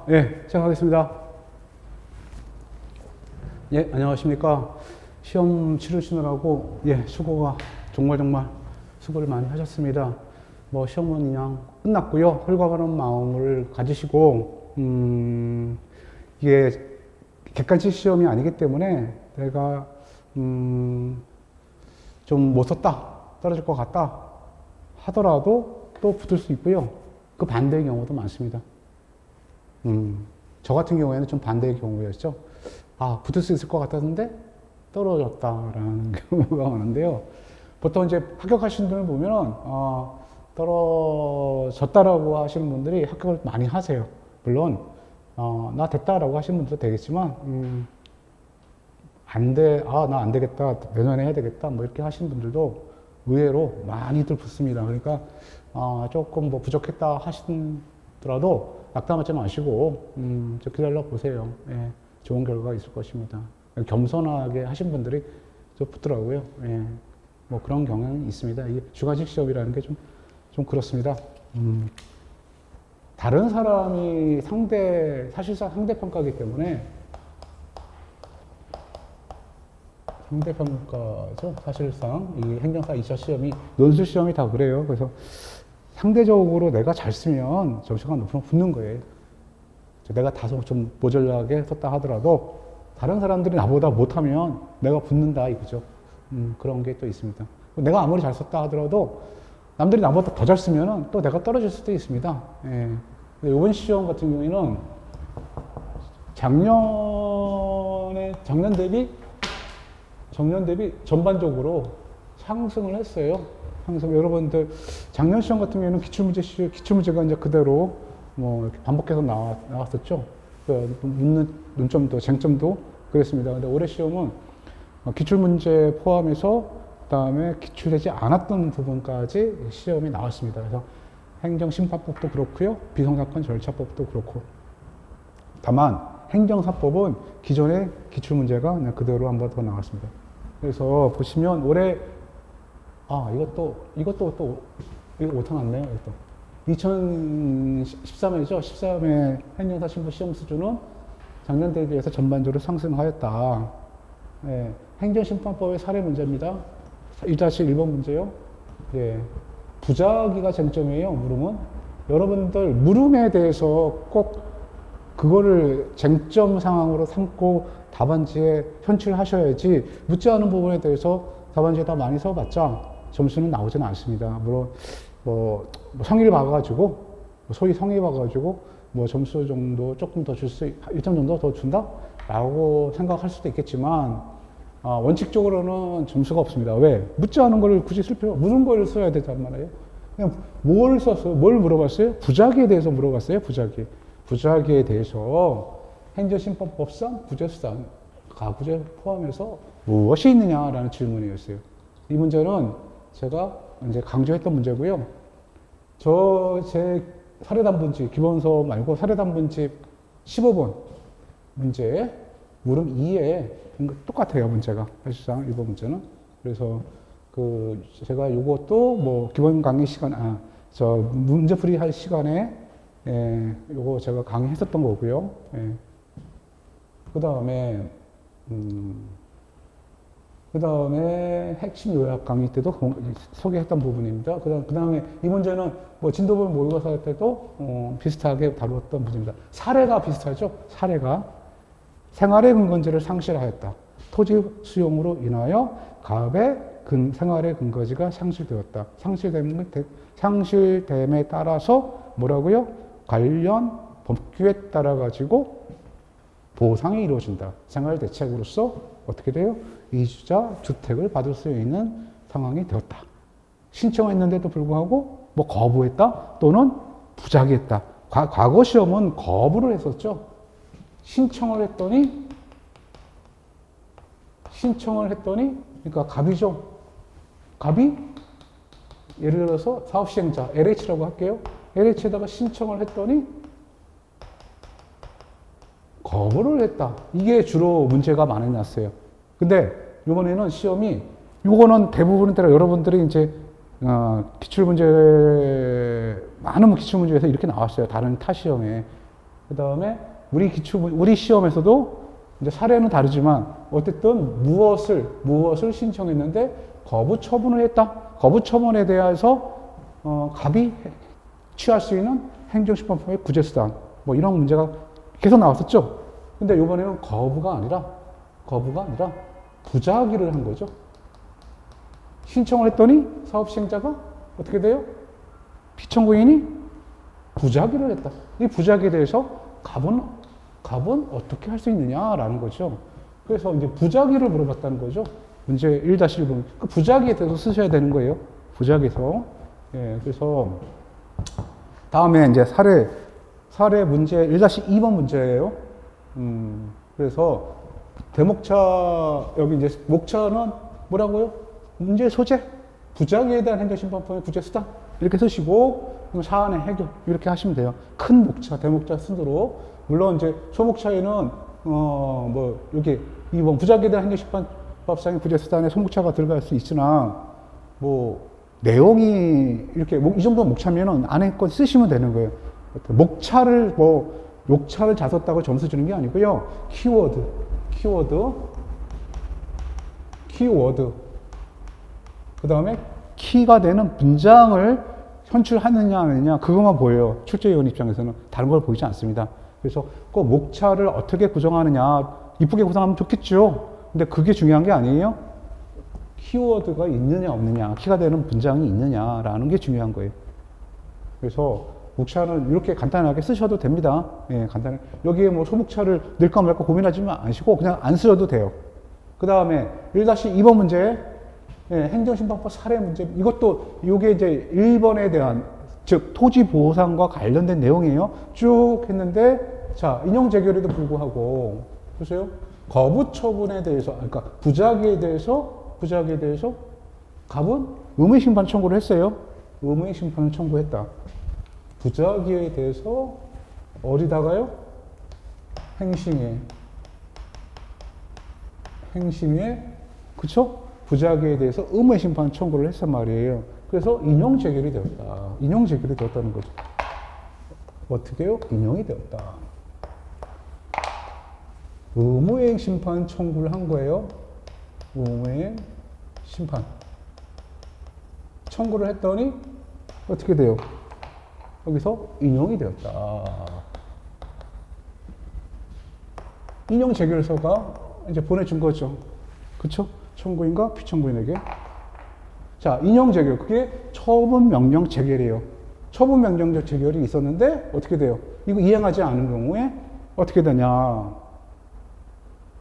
예, 시작하겠습니다. 예, 안녕하십니까. 시험 치르시느라고, 수고가 정말 수고를 많이 하셨습니다. 뭐, 시험은 그냥 끝났고요. 홀가분한 마음을 가지시고, 이게 객관식 시험이 아니기 때문에 내가, 좀 못 썼다, 떨어질 것 같다 하더라도 또 붙을 수 있고요. 그 반대의 경우도 많습니다. 저 같은 경우에는 좀 반대의 경우였죠. 붙을 수 있을 것 같았는데 떨어졌다라는 경우가 많은데요. 보통 이제 합격하신 분을 보면, 떨어졌다라고 하시는 분들이 합격을 많이 하세요. 물론, 나 됐다라고 하시는 분들도 되겠지만, 나 안 되겠다, 내년에 해야 되겠다, 뭐 이렇게 하시는 분들도 의외로 많이들 붙습니다. 그러니까, 조금 뭐 부족했다 하시더라도 낙담하지 마시고, 좀 기다려 보세요. 예, 좋은 결과가 있을 것입니다. 겸손하게 하신 분들이 좀 붙더라고요. 예, 뭐 그런 경향이 있습니다. 이게 주관식 시험이라는 게 좀 그렇습니다. 다른 사람이 사실상 상대평가이기 때문에, 상대평가죠. 사실상 이 행정사 2차 시험이, 논술 시험이 다 그래요. 그래서 상대적으로 내가 잘 쓰면 점수가 높으면 붙는 거예요. 내가 다소 좀 모자라게 썼다 하더라도 다른 사람들이 나보다 못하면 내가 붙는다 이거죠. 그런 게 또 있습니다. 내가 아무리 잘 썼다 하더라도 남들이 나보다 더 잘 쓰면 또 내가 떨어질 수도 있습니다. 예. 이번 시험 같은 경우에는 작년 대비 전반적으로 상승을 했어요. 여러분들 작년 시험 같은 경우에는 기출문제가 이제 그대로 뭐 이렇게 반복해서 나왔었죠. 논점도 쟁점도 그랬습니다. 근데 올해 시험은 기출문제 포함해서 그다음에 기출되지 않았던 부분까지 시험이 나왔습니다. 그래서 행정심판법도 그렇고요, 비송사건 절차법도 그렇고. 다만 행정사법은 기존의 기출문제가 그냥 그대로 한 번 더 나왔습니다. 그래서 보시면 올해 이거 오타났네요. 2013회죠. 13회 행정사 신부 시험 수준은 작년 대비해서 전반적으로 상승하였다. 예, 행정심판법의 사례 문제입니다. 1-1번 문제요. 예, 부작위가 쟁점이에요. 물음은. 여러분들 물음에 대해서 꼭 그거를 쟁점 상황으로 삼고 답안지에 현출하셔야지, 묻지 않은 부분에 대해서 답안지에다 많이 써봤자 점수는 나오지는 않습니다. 물론 뭐 성의를 봐가지고, 소위 성의 봐가지고 뭐 점수 정도 조금 더 1점 정도 더 준다? 라고 생각할 수도 있겠지만, 원칙적으로는 점수가 없습니다. 왜? 묻지 않은 걸 굳이 쓸 필요, 묻은 걸 써야 되단 말이에요. 그냥 뭘 썼어요? 뭘 물어봤어요? 부작위에 대해서 물어봤어요. 부작위에 대해서 행정심판법상 부재수단, 가부재 포함해서 무엇이 있느냐라는 질문이었어요. 이 문제는 제가 이제 강조했던 문제고요. 제 사례단문집, 기본서 말고 사례단문집 15번 문제, 물음 2에 똑같아요, 문제가. 사실상 이번 문제는. 그래서 제가 요것도 뭐 기본 강의 시간, 문제풀이 할 시간에, 요거 제가 강의했었던 거고요. 그 다음에 핵심 요약 강의 때도 소개했던 부분입니다. 그 다음에 이 문제는 뭐 진도본 모의고사 할 때도 비슷하게 다루었던 문제입니다. 사례가 비슷하죠? 사례가 생활의 근거지를 상실하였다. 토지 수용으로 인하여 가압의 생활의 근거지가 상실되었다. 상실됨에 따라서 뭐라고요? 관련 법규에 따라 가지고 보상이 이루어진다. 생활 대책으로서 어떻게 돼요? 이주자 주택을 받을 수 있는 상황이 되었다. 신청했는데도 불구하고 뭐 거부했다 또는 부작위했다. 과거 시험은 거부를 했었죠. 신청을 했더니 그러니까 갑이죠. 갑이 예를 들어서 사업시행자 LH라고 할게요. LH에다가 신청을 했더니 거부를 했다. 이게 주로 문제가 많이 났어요. 근데 이번에는 시험이, 요거는 대부분의 때로 여러분들이 이제 기출문제, 많은 기출문제에서 이렇게 나왔어요. 다른 타 시험에. 그 다음에 우리 시험에서도 이제 사례는 다르지만 어쨌든 무엇을 신청했는데 거부 처분을 했다. 거부 처분에 대해서 갑이 취할 수 있는 행정심판법의 구제수단 뭐 이런 문제가 계속 나왔었죠. 근데 이번에는 거부가 아니라 부작위를 한 거죠. 신청을 했더니 사업시행자가 어떻게 돼요? 피청구인이 부작위를 했다. 이 부작위에 대해서 갑은 어떻게 할 수 있느냐라는 거죠. 그래서 이제 부작위를 물어봤다는 거죠. 문제 1-1번. 그 부작위에 대해서 쓰셔야 되는 거예요. 부작위에서. 예, 그래서 다음에 이제 사례 문제 1-2번 문제예요. 그래서 대목차, 여기 이제 목차는 뭐라고요? 문제 소재, 부작위에 대한 행정심판법의 구제수단 이렇게 쓰시고 그럼 사안의 해결 이렇게 하시면 돼요. 큰 목차, 대목차 순으로. 물론 이제 소목차에는 뭐 여기 2번 부작위에 대한 행정심판법상의 구제수단에 소목차가 들어갈 수 있으나 뭐 내용이 이렇게 이 정도 목차면은 안에 거 쓰시면 되는 거예요. 목차를 뭐 욕차를 잘 썼다고 점수 주는 게 아니고요. 키워드. 그 다음에 키가 되는 문장을 현출하느냐 안 하느냐 그것만 보여요. 출제위원 입장에서는 다른 걸 보이지 않습니다. 그래서 꼭 목차를 어떻게 구성하느냐 이쁘게 구성하면 좋겠죠. 근데 그게 중요한 게 아니에요. 키워드가 있느냐 없느냐 키가 되는 문장이 있느냐라는 게 중요한 거예요. 그래서 목차는 이렇게 간단하게 쓰셔도 됩니다. 예, 간단하게. 여기에 뭐 소목차를 넣을까 말까 고민하지 마시고 그냥 안 쓰셔도 돼요. 그 다음에 1-2번 문제, 예, 행정심판법 사례 문제. 이것도 이게 이제 1번에 대한, 즉, 토지보상과 관련된 내용이에요. 쭉 했는데, 자, 인용재결에도 불구하고, 보세요. 거부 처분에 대해서, 그러니까 부작위에 대해서 갑은 의무심판 청구를 했어요. 의무심판을 청구했다. 부작위에 대해서 어디다가요? 행심에 그쵸? 부작위에 대해서 의무의 심판 청구를 했단 말이에요. 그래서 인용 재결이 되었다. 인용 재결이 되었다는 거죠. 어떻게 해요? 인용이 되었다. 의무행 심판 청구를 한 거예요. 의무행 심판 청구를 했더니 어떻게 돼요? 여기서 인용이 되었다. 인용 재결서가 이제 보내준 거죠. 그쵸? 청구인과 피청구인에게. 자, 인용 재결. 그게 처분 명령 재결이에요. 처분 명령 재결이 있었는데 어떻게 돼요? 이거 이행하지 않은 경우에 어떻게 되냐?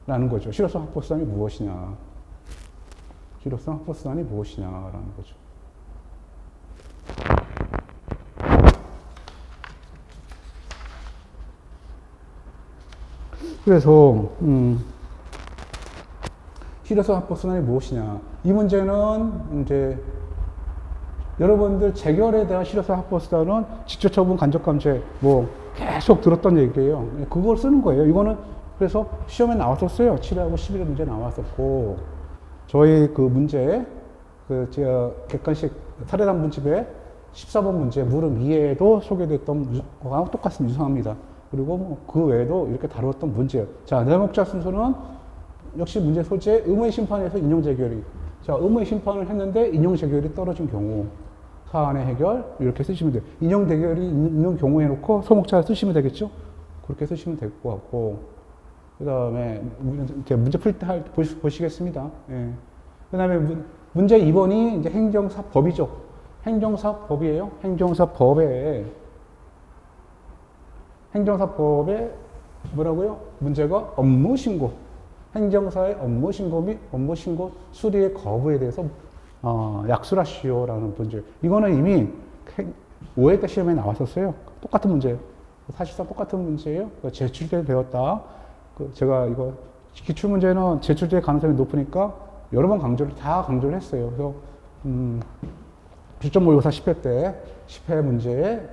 라는 거죠. 실효성 확보수단이 무엇이냐? 실효성 확보수단이 무엇이냐라는 거죠. 그래서 실효성 확보수단이 무엇이냐? 이 문제는 이제 여러분들 재결에 대한 실효성 확보수단은 직접처분 간접감죄 뭐 계속 들었던 얘기예요. 그걸 쓰는 거예요. 이거는 그래서 시험에 나왔었어요. 7하고 11회 문제 나왔었고 저희 그 문제 제가 객관식 사례담분집에 14번 문제 물음 2에도 소개됐던 거랑 똑같습니다. 유사합니다. 그리고 뭐 그 외에도 이렇게 다루었던 문제예요. 자, 내목자 순서는 역시 문제 소재 의무의 심판에서 인용 재결이. 자, 의무의 심판을 했는데 인용 재결이 떨어진 경우 사안의 해결 이렇게 쓰시면 돼요. 인용 재결이 있는 경우에 놓고 소목차 쓰시면 되겠죠? 그렇게 쓰시면 될 것 같고 그 다음에 문제 풀 때 보시겠습니다. 예. 그 다음에 문제 2번이 이제 행정사법이죠. 행정사법이에요. 행정사법에 뭐라고요? 문제가 업무신고. 행정사의 업무신고 및 업무신고 수리의 거부에 대해서 약술하시오라는 문제. 이거는 이미 5회 때 시험에 나왔었어요. 똑같은 문제예요. 사실상 똑같은 문제예요. 제출때 배웠다. 제가 이거 기출문제는 제출될 가능성이 높으니까 여러 번 강조를 했어요. 그래서 실전 모의고사 10회 때 10회 문제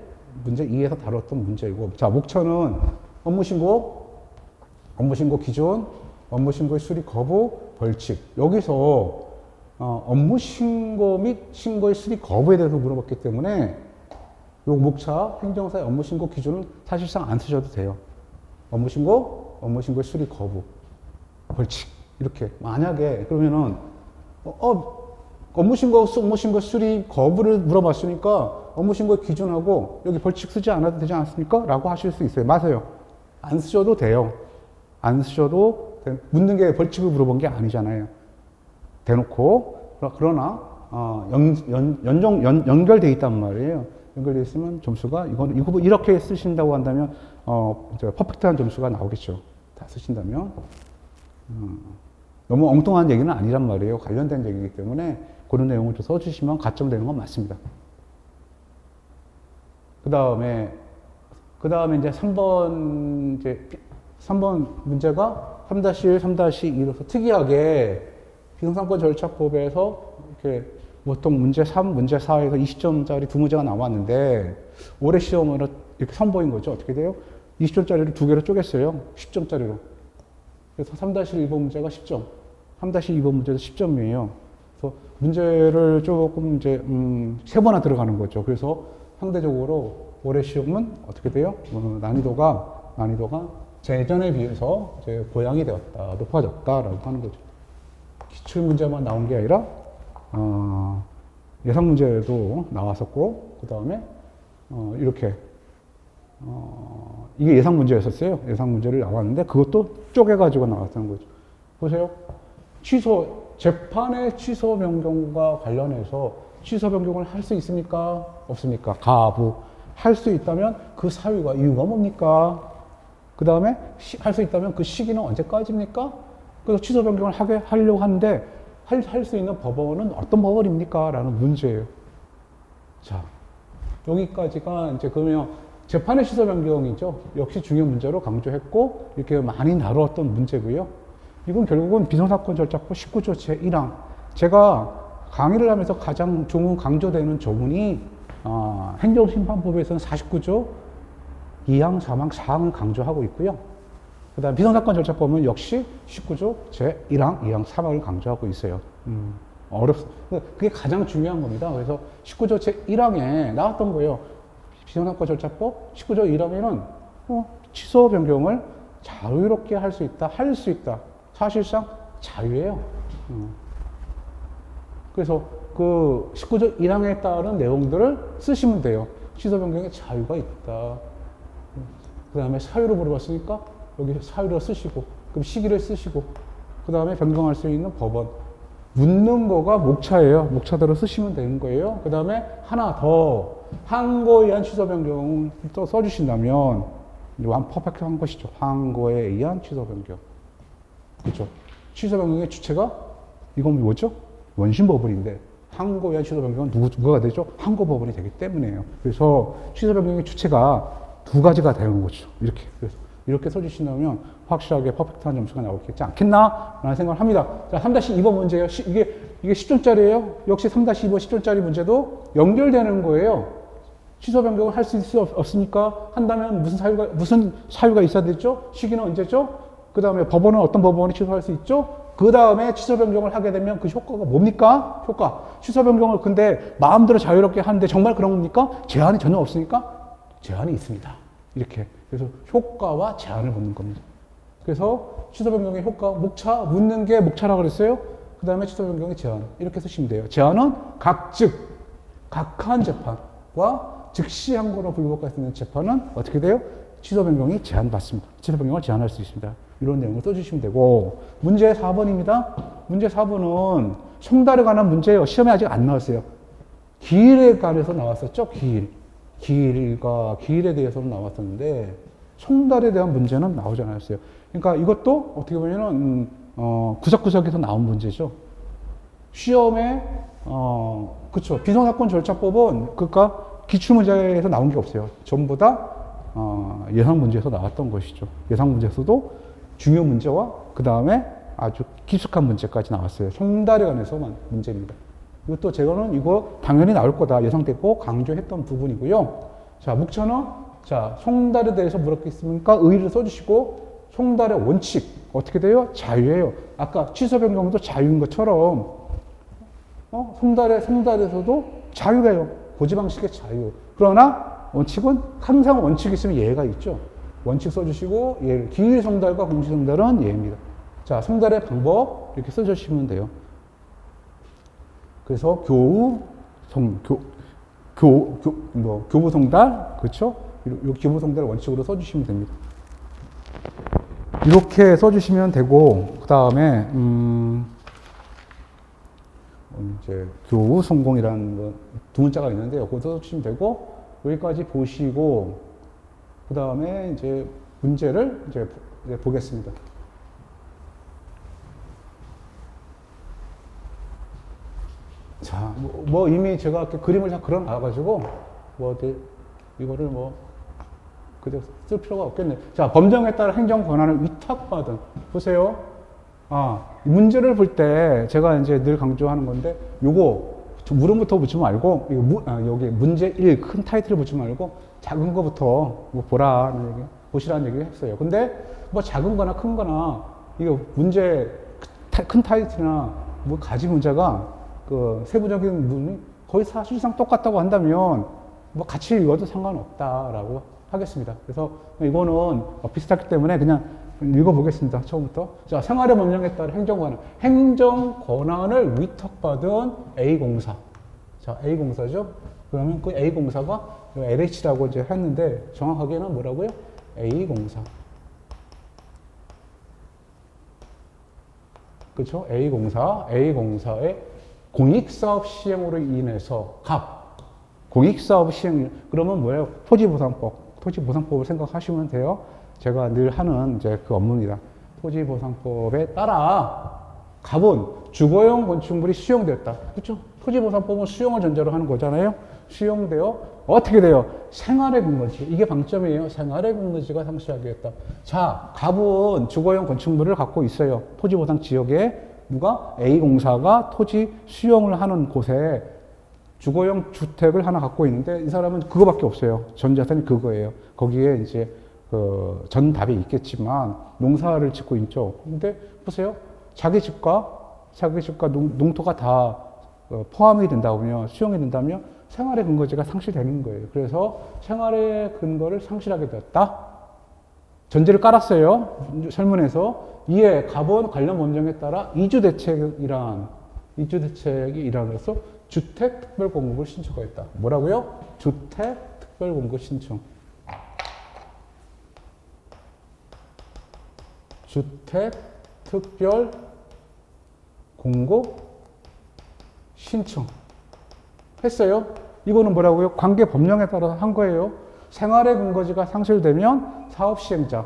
2에서 다뤘던 문제이고, 자, 목차는 업무신고 기준, 업무신고의 수리 거부, 벌칙. 여기서 업무신고 및 신고의 수리 거부에 대해서 물어봤기 때문에 요 목차 행정사의 업무신고 기준은 사실상 안 쓰셔도 돼요. 업무 신고 수리 거부, 벌칙. 이렇게. 만약에, 그러면은, 업무 신고 수리 거부를 물어봤으니까 업무 신고의 기준하고 여기 벌칙 쓰지 않아도 되지 않습니까? 라고 하실 수 있어요. 맞아요. 안 쓰셔도 돼요. 안 쓰셔도 묻는 게 벌칙을 물어본 게 아니잖아요. 대놓고. 그러나 연결돼 있단 말이에요. 연결돼 있으면 점수가 이거 이렇게 쓰신다고 한다면 퍼펙트한 점수가 나오겠죠. 다 쓰신다면. 너무 엉뚱한 얘기는 아니란 말이에요. 관련된 얘기이기 때문에 그런 내용을 좀 써주시면 가점되는 건 맞습니다. 그 다음에 이제 3번 문제가 3-1, 3-2로서 특이하게 비정상권 절차법에서 이렇게 보통 문제 3, 문제 4에서 20점짜리 두 문제가 나왔는데 올해 시험으로 이렇게 선보인 거죠. 어떻게 돼요? 20점짜리를 두 개로 쪼갰어요. 10점짜리로. 그래서 3-1번 문제가 10점. 3-2번 문제도 10점이에요. 그래서 문제를 조금 이제, 세 번이나 들어가는 거죠. 그래서 상대적으로 올해 시험은 어떻게 돼요? 난이도가 예전에 비해서 이제 고양이 되었다, 높아졌다라고 하는 거죠. 기출 문제만 나온 게 아니라, 예상 문제도 나왔었고, 그 다음에, 이렇게, 이게 예상 문제였었어요. 예상 문제를 나왔는데, 그것도 쪼개가지고 나왔다는 거죠. 보세요. 재판의 취소 변경과 관련해서 취소 변경을 할 수 있습니까? 없습니까? 가부. 할 수 있다면 그 사유가, 이유가 뭡니까? 그 다음에 할 수 있다면 그 시기는 언제까지입니까? 그래서 취소 변경을 하려고 하는데 할 수 있는 법원은 어떤 법원입니까? 라는 문제예요. 자, 여기까지가 이제 그러면 재판의 취소 변경이죠. 역시 중요한 문제로 강조했고 이렇게 많이 다루었던 문제고요. 이건 결국은 비정사건 절차법 19조 제1항. 제가 강의를 하면서 가장 강조되는 조문이 행정심판법에서는 49조 2항, 3항, 4항을 강조하고 있고요. 그 다음 비정사건 절차법은 역시 19조 제1항, 2항, 3항을 강조하고 있어요. 그게 가장 중요한 겁니다. 그래서 19조 제1항에 나왔던 거예요. 비정사건 절차법 19조 1항에는 취소 변경을 자유롭게 할 수 있다. 사실상 자유예요. 그래서 그 19조 1항에 따른 내용들을 쓰시면 돼요. 취소 변경에 자유가 있다. 그 다음에 사유를 물어봤으니까 여기 사유를 쓰시고, 그럼 시기를 쓰시고, 그 다음에 변경할 수 있는 법원. 묻는 거가 목차예요. 목차대로 쓰시면 되는 거예요. 그 다음에 하나 더, 항고에 의한 취소 변경을 또 써주신다면, 퍼펙트한 것이죠. 항고에 의한 취소 변경. 그렇죠. 취소 변경의 주체가, 이건 뭐죠? 원심법원인데, 항고에 의한 취소 변경은 누가 되죠? 항고법원이 되기 때문에요. 그래서 취소 변경의 주체가 두 가지가 되는 거죠. 이렇게. 그래서 이렇게 써주신다면 확실하게 퍼펙트한 점수가 나오겠지 않겠나? 라는 생각을 합니다. 자, 3-2번 문제예요. 이게 10점짜리예요. 역시 3-2번 10점짜리 문제도 연결되는 거예요. 취소 변경을 할 수 있어 없습니까? 한다면 무슨 사유가 있어야 되죠? 시기는 언제죠? 그 다음에 법원은 어떤 법원이 취소할 수 있죠? 그 다음에 취소 변경을 하게 되면 그 효과가 뭡니까? 취소 변경을 근데 마음대로 자유롭게 하는데 정말 그런 겁니까? 제한이 전혀 없으니까? 제한이 있습니다. 이렇게. 그래서 효과와 제한을 묻는 겁니다. 그래서 취소 변경의 효과, 목차, 묻는 게 목차라고 그랬어요. 그 다음에 취소 변경의 제한. 이렇게 쓰시면 돼요. 제한은 각한 재판과 즉시 항고로 불복할 수 있는 재판은 어떻게 돼요? 취소 변경이 제한받습니다. 취소 변경을 제한할 수 있습니다. 이런 내용을 써주시면 되고, 문제 4번입니다. 문제 4번은 송달에 관한 문제예요. 시험에 아직 안 나왔어요. 기일에 관해서 나왔었죠? 기일에 대해서는 나왔었는데, 송달에 대한 문제는 나오지 않았어요. 그러니까 이것도 어떻게 보면은, 구석구석에서 나온 문제죠. 시험에, 그쵸. 비정사건 절차법은, 그러니까 기출문제에서 나온 게 없어요. 전부 다, 예상 문제에서 나왔던 것이죠. 예상 문제에서도 중요 문제와 그 다음에 아주 깊숙한 문제까지 나왔어요. 송달에 관해서만 문제입니다. 이것도 제가는 이거 당연히 나올 거다 예상됐고 강조했던 부분이고요. 자, 목차는 자, 송달에 대해서 물었겠습니까? 의의를 써주시고 송달의 원칙 어떻게 돼요? 자유예요. 아까 취소 변경도 자유인 것처럼 송달에서도 자유예요. 고지 방식의 자유. 그러나 원칙은 항상 원칙이 있으면 예외가 있죠. 원칙 써주시고, 예, 기일성달과 공시성달은 예입니다. 자, 성달의 방법 이렇게 써주시면 돼요. 그래서 교부성달, 그렇죠? 요 교부성달 원칙으로 써주시면 됩니다. 이렇게 써주시면 되고, 그 다음에 이제 교우성공이라는 두 문자가 있는데, 요거 써주시면 되고, 여기까지 보시고, 그 다음에 이제 문제를 이제 보겠습니다. 자, 뭐 이미 제가 이렇게 그림을 다 그려놔가지고, 이거를 그대로 쓸 필요가 없겠네. 자, 법령에 따라 행정 권한을 위탁받은. 보세요. 문제를 볼 때 제가 이제 늘 강조하는 건데, 요거, 물음부터 붙지 말고, 여기 문제 1, 큰 타이틀을 붙지 말고, 작은 거부터 보라는 얘기, 보시라는 얘기 했어요. 근데 작은 거나 큰 거나, 이거 문제, 큰 타이틀이나 가지 문제가 그 세부적인 부분이 거의 사실상 똑같다고 한다면, 같이 읽어도 상관없다라고 하겠습니다. 그래서 이거는 비슷하기 때문에 그냥 읽어보겠습니다. 처음부터. 자, 생활의 법령에 따른 행정권한. 행정권한을 위탁받은 A공사. 자, A공사죠? 그러면 그 A공사가 LH라고 이제 했는데, 정확하게는 뭐라고요? A공사. 그렇죠? A공사의 공익사업 시행으로 인해서 공익사업 시행, 그러면 뭐예요? 토지보상법을 생각하시면 돼요. 제가 늘 하는 이제 그 업무입니다. 토지보상법에 따라 갑은 주거용 건축물이 수용되었다. 그렇죠? 토지보상법은 수용을 전제로 하는 거잖아요. 수용되어 어떻게 돼요? 생활의 근거지. 이게 방점이에요. 생활의 근거지가 상실하게 됐다. 자, 갑은 주거용 건축물을 갖고 있어요. 토지보상 지역에 누가? A공사가 토지 수용을 하는 곳에 주거용 주택을 하나 갖고 있는데, 이 사람은 그거밖에 없어요. 전 자산이 그거예요. 거기에 이제 전 답이 있겠지만 농사를 짓고 있죠. 근데 보세요. 자기 집과 농토가 다 포함이 된다면, 수용이 된다면 생활의 근거지가 상실되는 거예요. 그래서 생활의 근거를 상실하게 되었다. 전제를 깔았어요. 설문에서. 이에 갑은 관련 법령에 따라 이주대책이 일환으로서 주택특별공급을 신청하였다. 뭐라고요? 주택특별공급 신청. 주택특별공급 신청. 했어요. 이거는 뭐라고요? 관계 법령에 따라서 한 거예요. 생활의 근거지가 상실되면 사업시행자,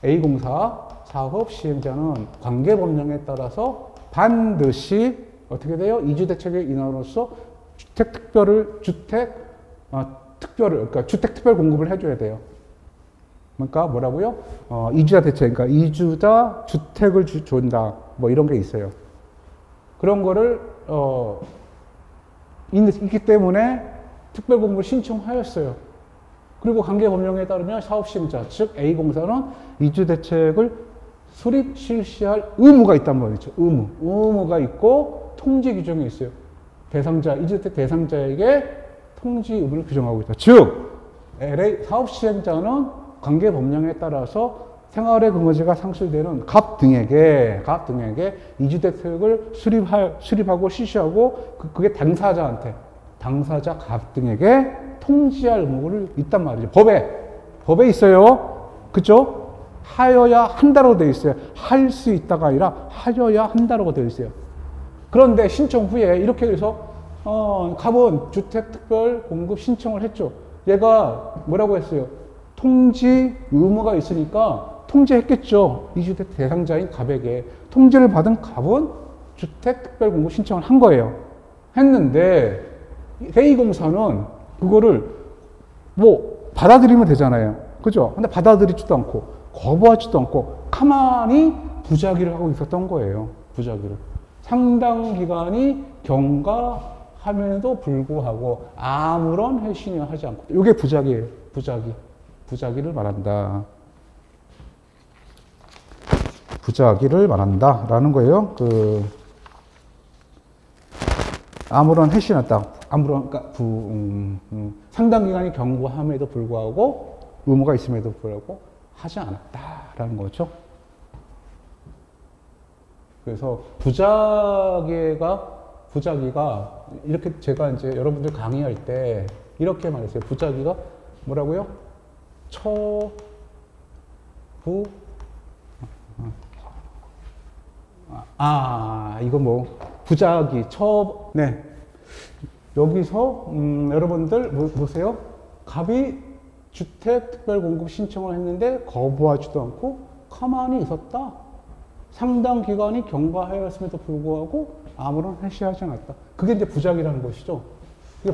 A공사 사업시행자는 관계 법령에 따라서 반드시 어떻게 돼요? 이주대책의 인하로서 그러니까 주택특별 공급을 해줘야 돼요. 그러니까 뭐라고요? 이주자 대책, 그러니까 이주자 주택을 준다. 이런 게 있어요. 그런 거를, 있기 때문에 특별 공급을 신청하였어요. 그리고 관계 법령에 따르면 사업시행자, 즉 A공사는 이주대책을 수립 실시할 의무가 있단 말이죠. 의무가 있고 통지 규정이 있어요. 이주택 대상자에게 통지 의무를 규정하고 있다. 즉, 사업시행자는 관계 법령에 따라서 생활의 근거지가 상실되는 갑 등에게 이주대책을 수립하고 실시하고 그게 당사자 갑 등에게 통지할 의무를 있단 말이죠. 법에 있어요. 그죠? 하여야 한다고 되어 있어요. 할 수 있다가 아니라 하여야 한다고 되어 있어요. 그런데 신청 후에 이렇게 해서 갑은 주택특별 공급 신청을 했죠. 얘가 뭐라고 했어요? 통지 의무가 있으니까 통지했겠죠. 이주택 대상자인 갑에게. 통지를 받은 갑은 주택특별 공급 신청을 한 거예요. 했는데 A공사는 그거를 받아들이면 되잖아요. 그죠? 근데 받아들이지도 않고 거부하지도 않고 가만히 부작위를 하고 있었던 거예요. 부작위를. 상당 기간이 경과함에도 불구하고 아무런 회신을 하지 않고. 이게 부작위예요. 부작위를 말한다. 부작위를 말한다라는 거예요. 아무런 회신했다. 상당 기간이 경과함에도 불구하고 의무가 있음에도 불구하고 하지 않았다라는 거죠. 그래서 부작위가 이렇게 제가 이제 여러분들 강의할 때 이렇게 말했어요. 부작위가 뭐라고요? 이거 뭐 부작위 네. 여기서 여러분들 보세요. 갑이 주택특별공급 신청을 했는데 거부하지도 않고 가만히 있었다. 상당 기간이 경과하였음에도 불구하고 아무런 해시하지 않았다. 그게 이제 부작위라는 것이죠.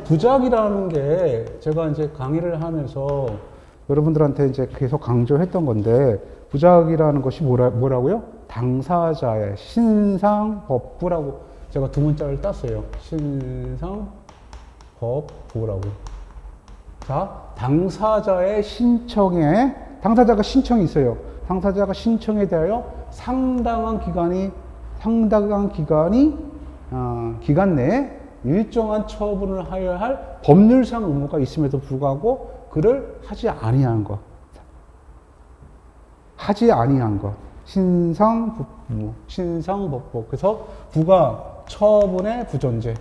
부작위라는 게 제가 이제 강의를 하면서 여러분들한테 이제 계속 강조했던 건데, 부작위라는 것이 뭐라고요? 당사자의 신상법부라고 제가 두 문자를 땄어요. 신상법부라고. 자, 당사자가 신청이 있어요. 당사자가 신청에 대하여 상당한 기간 내에 일정한 처분을 하여야 할 법률상 의무가 있음에도 불구하고 그를 하지 아니한 것. 신상법부. 그래서 부가 처분의 부존재.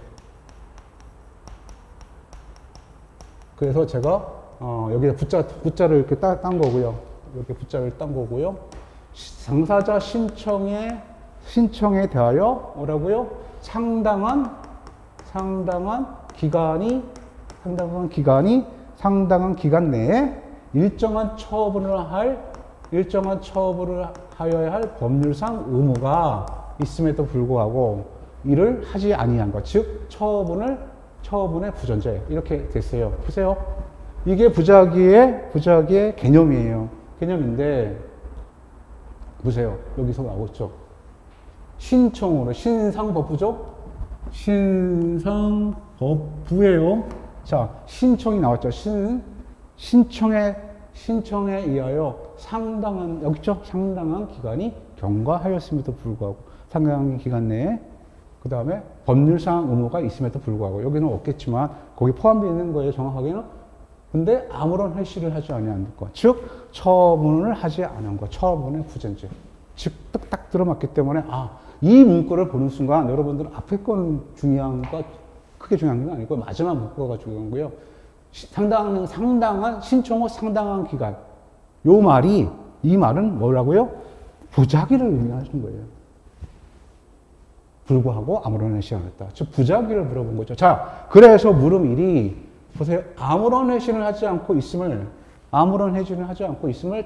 그래서 제가 여기에 부자를 이렇게 딴 거고요. 이렇게 부자를 딴 거고요. 당사자 신청에 대하여 뭐라고요? 상당한 기간 내에 일정한 처분을 하여야 할 법률상 의무가 있음에도 불구하고 이를 하지 아니한 것, 즉 처분의 부존재, 이렇게 됐어요. 보세요. 이게 부작위의 개념이에요. 개념인데 보세요. 여기서 나오죠. 신청으로 신상법부죠. 신상법부예요. 자, 신청이 나왔죠. 신청에 의하여 여기 있죠? 상당한 기간이 경과하였음에도 불구하고, 상당한 기간 내에 그 다음에 법률상 의무가 있음에도 불구하고, 여기는 없겠지만 거기 포함되어 있는 거예요. 정확하게는. 근데 아무런 회시를 하지 아니한 것, 즉 처분을 하지 않은 것, 처분의 부존재. 즉 딱 들어맞기 때문에 이 문구를 보는 순간 여러분들은 앞에 건 크게 중요한 건 아니고 마지막 문구가 중요한 거예요. 상당한 신청 후 상당한 기간. 이 말은 뭐라고요? 부작위를 의미하는 거예요. 불구하고 아무런 회시 안 했다. 즉 부작위를 물어본 거죠. 자, 그래서 물음 1이 보세요. 아무런 회시를 하지 않고 있음을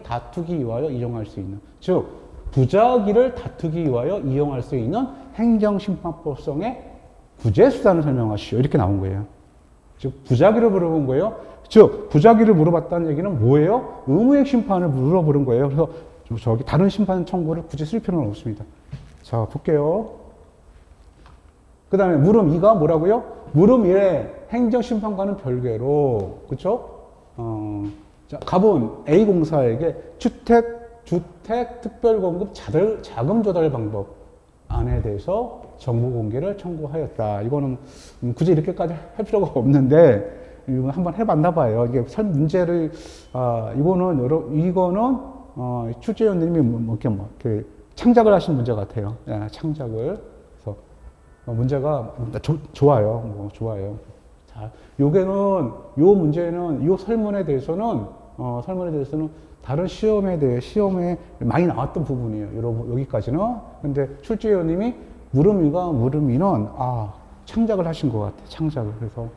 다투기 위하여 이용할 수 있는, 즉 부작위를 다투기 위하여 이용할 수 있는 행정심판법성의 구제수단을 설명하시오. 이렇게 나온 거예요. 즉 부작위를 물어본 거예요. 즉 부작위를 물어봤다는 얘기는 뭐예요? 의무의 심판을 물어보는 거예요. 그래서 저기 다른 심판 청구를 굳이 쓸 필요는 없습니다. 자, 볼게요. 그 다음에 물음 2가 뭐라고요? 물음 1에 행정심판과는 별개로, 그쵸? 자, 갑은 A공사에게 주택특별공급 자금 조달 방법 안에 대해서 정보 공개를 청구하였다. 이거는 굳이 이렇게까지 할 필요가 없는데, 이거 한번 해봤나 봐요. 이게 문제를, 이거는 출제위원님이 이렇게 창작을 하신 문제 같아요. 예, 창작을. 그래서 문제가 좋아요. 좋아요. 자, 요 문제는, 요 설문에 대해서는 다른 시험에 많이 나왔던 부분이에요. 여기까지는. 근데 출제위원님이 물음 2는 창작을 하신 것 같아요. 창작을. 그래서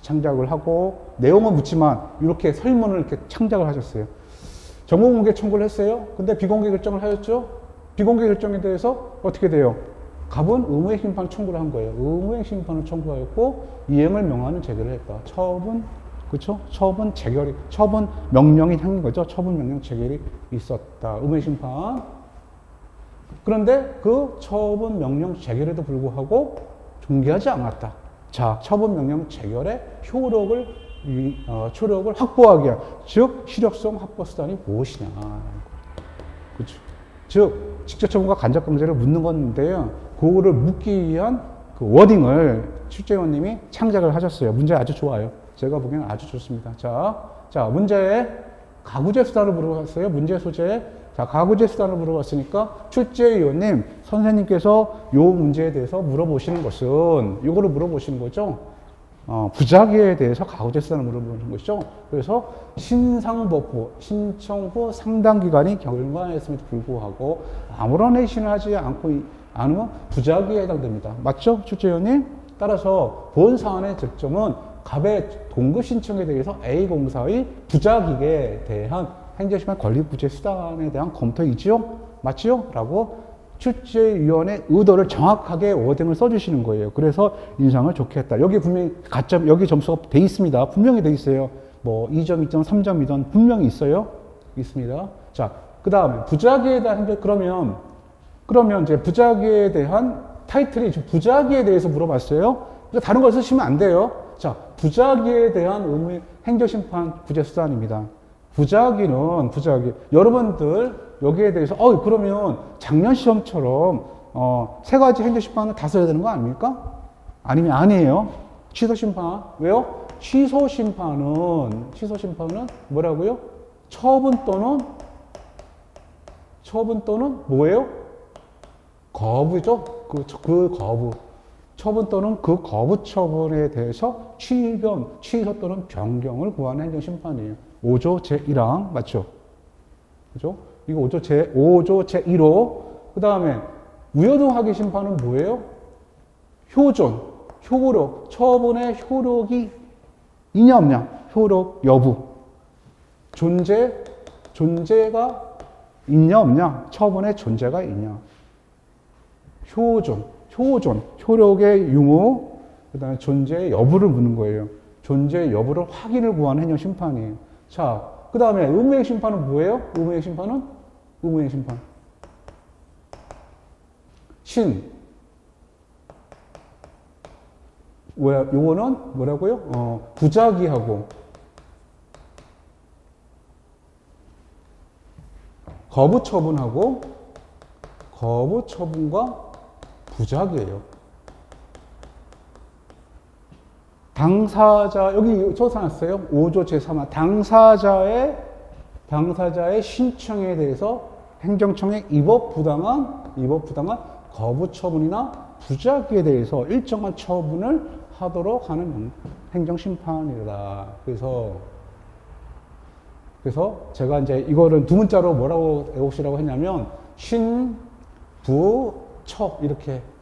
창작을 하고 내용은 묻지만 이렇게 설문을 이렇게 창작을 하셨어요. 정보공개 청구를 했어요. 근데 비공개 결정을 하였죠. 비공개 결정에 대해서 어떻게 돼요? 갑은 의무의 심판 청구를 한 거예요. 의무의 심판을 청구하였고 이행을 명하는 제기를 했다. 그렇죠? 처분 명령이 생긴 거죠. 처분 명령 재결이 있었다. 의무의 심판. 그런데 그 처분 명령 재결에도 불구하고 종결하지 않았다. 자, 처분 명령 재결의 효력을 확보하기 위한, 즉 실효성 확보 수단이 무엇이냐. 그렇죠. 즉 직접 처분과 간접 강제를 묻는 건데요. 그거를 묻기 위한 그 워딩을 출제위원님이 창작을 하셨어요. 문제 아주 좋아요. 제가 보기에는 아주 좋습니다. 자, 문제에 가구제 수단을 물어봤어요. 문제 소재. 자, 가구제 수단을 물어봤으니까 출제위원님, 선생님께서 요 문제에 대해서 물어보시는 것은 이거를 물어보시는 거죠. 부작위에 대해서 가구제 수단을 물어보는 것이죠. 그래서 신상법부 신청 후 상당 기간이 경과했음에도 불구하고 아무런 회신을 하지 않으면 부작위에 해당됩니다. 맞죠, 출제위원님? 따라서 본 사안의 쟁점은 갑의 동급 신청에 대해서 A공사의 부작위에 대한 행정심판 권리부재 수단에 대한 검토이지요? 맞지요? 라고 출제위원회 의도를 정확하게 워딩을 써주시는 거예요. 그래서 인상을 좋게 했다. 여기 분명히 가점, 여기 점수가 돼 있습니다. 분명히 돼 있어요. 뭐 2점, 2점, 3점이든 분명히 있어요. 있습니다. 자, 그 다음에 부작위에 대한 그러면 이제 부작위에 대한 타이틀이 부작위에 대해서 물어봤어요. 그러니까 다른 걸 쓰시면 안 돼요. 자, 부작위에 대한 의무 행정심판 구제 수단입니다. 부작위. 여러분들 여기에 대해서 그러면 작년 시험처럼 세 가지 행정심판을 다 써야 되는 거 아닙니까? 아니면 아니에요. 취소심판. 왜요? 취소심판은 뭐라고요? 처분 또는 뭐예요? 거부죠. 그 거부. 처분 또는 그 거부 처분에 대해서 취소 또는 변경을 구하는 행정심판이에요. 5조 제1항 맞죠? 그죠? 이거 5조 제1호. 그 다음에 무효등하기 심판은 뭐예요? 효력. 처분의 효력이 있냐 없냐? 효력 여부. 존재가 있냐 없냐? 처분의 존재가 있냐? 효력의 유무, 그 다음에 존재의 여부를 묻는 거예요. 존재의 여부를 확인을 구하는 행정심판이에요. 자, 그 다음에 의무행심판은 뭐예요? 의무행심판. 요거는 뭐라고요? 부작위하고 거부처분과 부작위예요. 당사자, 여기 써놨어요. 5조 제3화. 당사자의 신청에 대해서 행정청에 위법 부당한 거부처분이나 부작위에 대해서 일정한 처분을 하도록 하는 행정심판이다. 그래서 제가 이제 이거를 두 문자로 뭐라고 외우시라고 했냐면,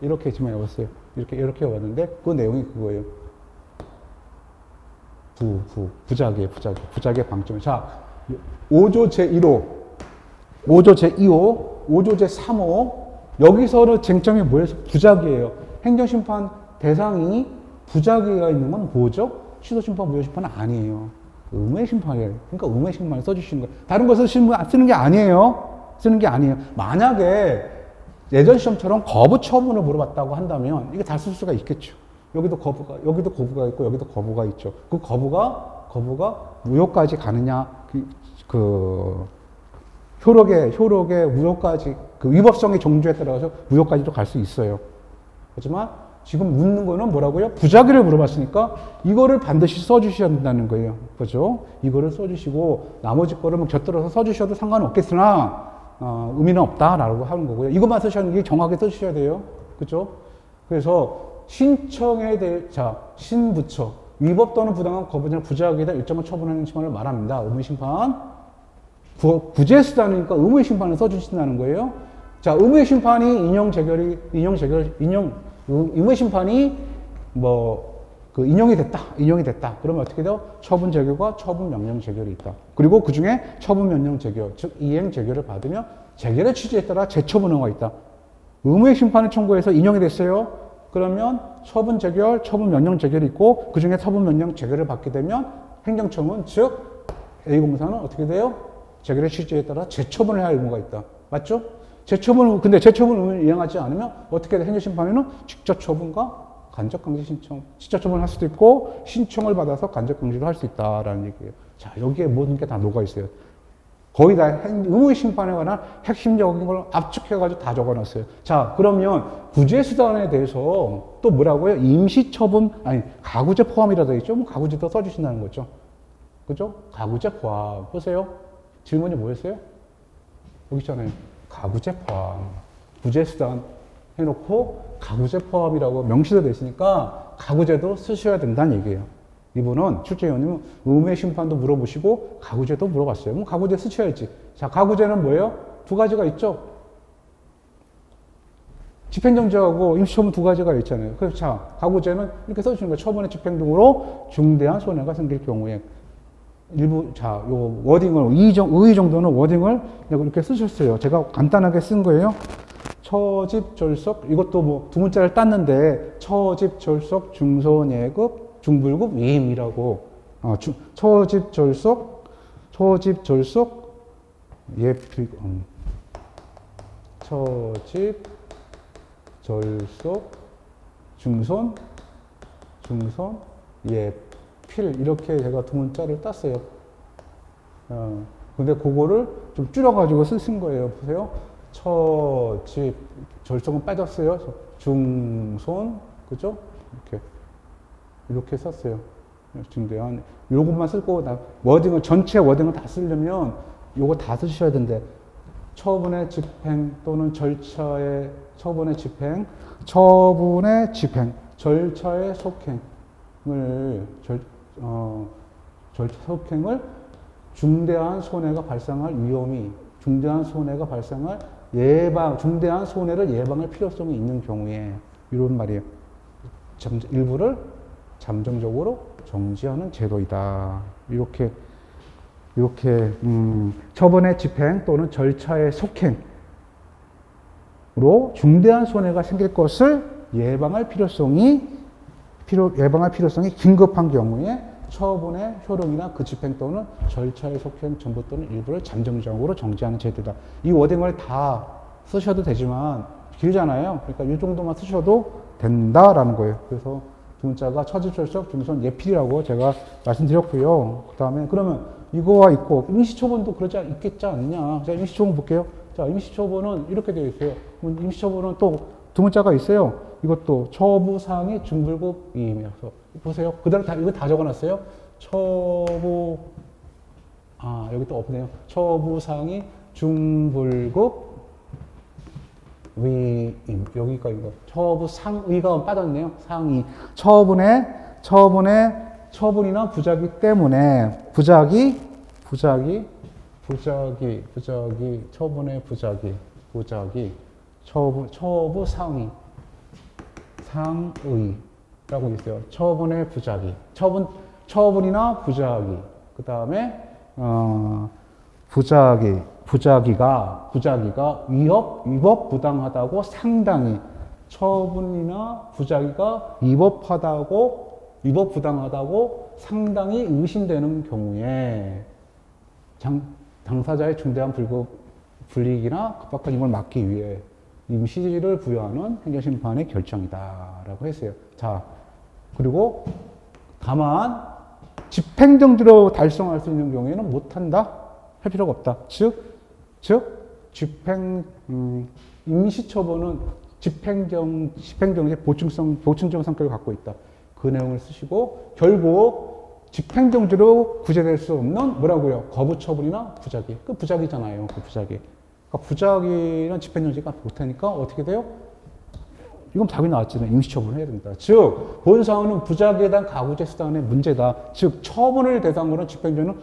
이렇게 지금 외웠어요. 이렇게 외웠는데, 그 내용이 그거예요. 부작위의 방점. 자, 5조 제1호, 5조 제2호, 5조 제3호. 여기서는 쟁점이 뭐예요? 부작위예요. 행정심판 대상이 부작위가 있는 건 뭐죠? 취소심판, 무효심판은 아니에요. 의무의 심판이에요. 그러니까 의무의 심판을 써주시는 거예요. 다른 거 쓰는 게 아니에요. 만약에 예전 시험처럼 거부 처분을 물어봤다고 한다면 이게 다 쓸 수가 있겠죠. 여기도 거부가 있고 여기도 거부가 있죠. 그 거부가 무효까지 가느냐, 효력의 무효까지, 위법성의 정주에 따라서 무효까지도 갈 수 있어요. 하지만 지금 묻는 거는 뭐라고요? 부작위를 물어봤으니까 이거를 반드시 써주셔야 된다는 거예요. 그죠? 이거를 써주시고 나머지 거를 곁들여서 써주셔도 상관없겠으나 의미는 없다라고 하는 거고요. 이것만 쓰셔야 하는 게 정확하게 써주셔야 돼요. 그죠? 그래서 신청에 대해, 신부처, 위법 또는 부당한 거부나 부작위에 대한 일정한 처분하는 심판을 말합니다. 의무심판. 구제 수단이니까 의무의 심판을 써주신다는 거예요. 자, 의무의 심판이 의무의 심판이 인용이 됐다. 그러면 어떻게 돼요? 처분 재결과 처분 명령 재결이 있다. 그리고 그 중에 처분 명령 재결, 즉 이행 재결을 받으면 재결의 취지에 따라 재처분 의무가 있다. 의무의 심판을 청구해서 인용이 됐어요. 그러면 처분 재결, 처분 명령 재결이 있고 그 중에 처분 명령 재결을 받게 되면 행정청은, 즉 A공사는 어떻게 돼요? 재결의 취지에 따라 재처분을 할 의무가 있다. 맞죠? 근데 재처분 의무를 이행하지 않으면 어떻게 돼? 행정심판에는 직접 처분과 간접강제 신청, 직접 처분을 할 수도 있고 신청을 받아서 간접강제를 할 수 있다라는 얘기예요. 자, 여기에 모든 게 다 녹아 있어요. 거의 다 의무의 심판에 관한 핵심적인 걸 압축해가지고 다 적어놨어요. 자, 그러면 구제 수단에 대해서 또 뭐라고요? 임시처분, 가구제 포함이라고 되어 있죠? 가구제도 써주신다는 거죠. 그죠? 가구제 포함. 보세요. 질문이 뭐였어요? 여기 있잖아요. 가구제 포함. 부재수단 해놓고 가구제 포함이라고 명시가 됐으니까 가구제도 쓰셔야 된다는 얘기예요. 이분은 출제위원님은 의무의 심판도 물어보시고 가구제도 물어봤어요. 그럼 가구제 쓰셔야지. 자, 가구제는 뭐예요? 두 가지가 있죠. 집행정지하고 임시처분 두 가지가 있잖아요. 그래서 자, 가구제는 이렇게 써주시는 거예요. 처분의 집행 등으로 중대한 손해가 생길 경우에 일부, 자, 요 워딩을, 의 정도는 워딩을 이렇게 쓰셨어요. 제가 간단하게 쓴 거예요. 처집절석, 이것도 뭐 두 문자를 땄는데, 처집절석, 중소예급, 중불급, 위임이라고, 처집절석, 예필, 처집절석, 중손, 예필, 이렇게 제가 두 문자를 땄어요. 근데 그거를 좀 줄여가지고 쓰신 거예요. 보세요. 처집, 절성은 빠졌어요. 중손, 그죠? 이렇게 썼어요. 중대한, 요것만 쓰고, 워딩을, 전체 워딩을 다 쓰려면 요거 다 쓰셔야 되는데, 처분의 집행 또는 절차의, 처분의 집행, 절차의 속행을, 절차 속행을 중대한 손해가 발생할 위험이, 중대한 손해가 발생할 중대한 손해를 예방할 필요성이 있는 경우에, 이런 말이에요. 일부를 잠정적으로 정지하는 제도이다. 이렇게, 처분의 집행 또는 절차의 속행으로 중대한 손해가 생길 것을 예방할 필요성이 긴급한 경우에 처분의 효력이나 그 집행 또는 절차의 속행 전부 또는 일부를 잠정적으로 정지하는 제도다. 이 워딩을 다 쓰셔도 되지만 길잖아요. 그러니까 이 정도만 쓰셔도 된다라는 거예요. 그래서 두 문자가 처집절석, 중손, 예필이라고 제가 말씀드렸고요. 그 다음에 그러면 이거와 있고 임시처분도 그러지 있겠지 않느냐. 자, 임시처분 볼게요. 자, 임시처분은 이렇게 되어 있어요. 임시처분은 또 두 문자가 있어요. 이것도 처부상이 중불급 위임이라서 보세요. 그대로 다 이거 다 적어놨어요. 여기 또 없네요. 처부상이 중불급 위임. 여기가 이거 처부상위가 빠졌네요. 상위. 처분이나 부작위 때문에 처분의 부작위 처부상위 상의라고 있어요. 처분의 부작위 처분이나 부작위 그 다음에 부작위가 위법 부당하다고 상당히 처분이나 부작위가 위법 부당하다고 상당히 의심되는 경우에 당사자의 중대한 불이익이나 급박한 임을 막기 위해 임시를 부여하는 행정심판의 결정이다라고 했어요. 자, 그리고 다만 집행정지로 달성할 수 있는 경우에는 못한다? 할 필요가 없다. 즉 임시처분은 집행정지의 보충적 성격을 갖고 있다. 그 내용을 쓰시고 결국 집행정지로 구제될 수 없는 뭐라고요? 거부처분이나 부작위. 그 부작위잖아요. 그 부작위. 그러니까 부작위는 집행정지가 못하니까 어떻게 돼요? 이건 답이 나왔잖아요. 임시처분을 해야 된다. 즉 본사원은 부작위에 대한 가구제 수단의 문제다. 즉 처분을 대상으로 집행정지는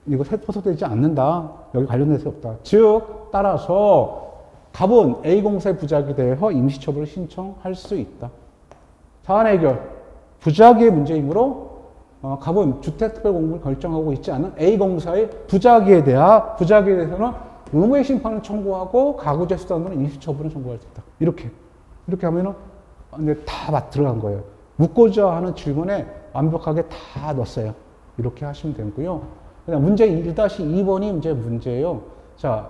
이거 포섭되지 않는다. 여기 관련돼서 없다. 즉 따라서 갑은 A공사의 부작위에 대해서 임시처분을 신청할 수 있다. 사안 해결. 부작위의 문제이므로 갑은 주택특별공무를 결정하고 있지 않은 A공사의 부작위에 대해서는 의무의 심판을 청구하고 가구제 수단으로 임시처분을 청구할 수 있다. 이렇게 하면은 이제 다 들어간 거예요. 묻고자 하는 질문에 완벽하게 다 넣었어요. 이렇게 하시면 되고요. 그다음 문제 1-2번이 이제 문제예요. 자,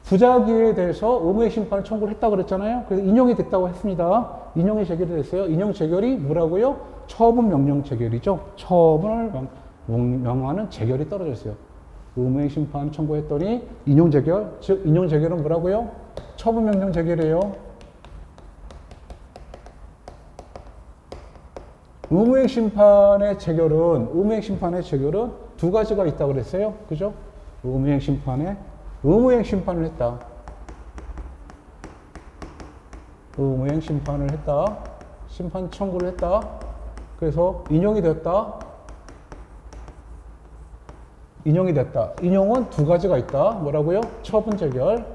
부작위에 대해서 의무의 심판을 청구를 했다고 그랬잖아요. 그래서 인용이 됐다고 했습니다. 인용이 제결이 됐어요. 인용 제결이 뭐라고요? 처분 명령 제결이죠. 처분을 명하는 제결이 떨어졌어요. 의무의 심판 청구했더니 인용 제결, 즉 인용 제결은 뭐라고요? 처분 명령 제결이에요. 의무의 심판의 제결은 두 가지가 있다고 그랬어요. 그죠? 의무이행 심판에 의무이행 심판을 했다. 의무이행 심판을 했다. 심판 청구를 했다. 그래서 인용이 됐다. 인용이 됐다. 인용은 두 가지가 있다. 뭐라고요? 처분 재결.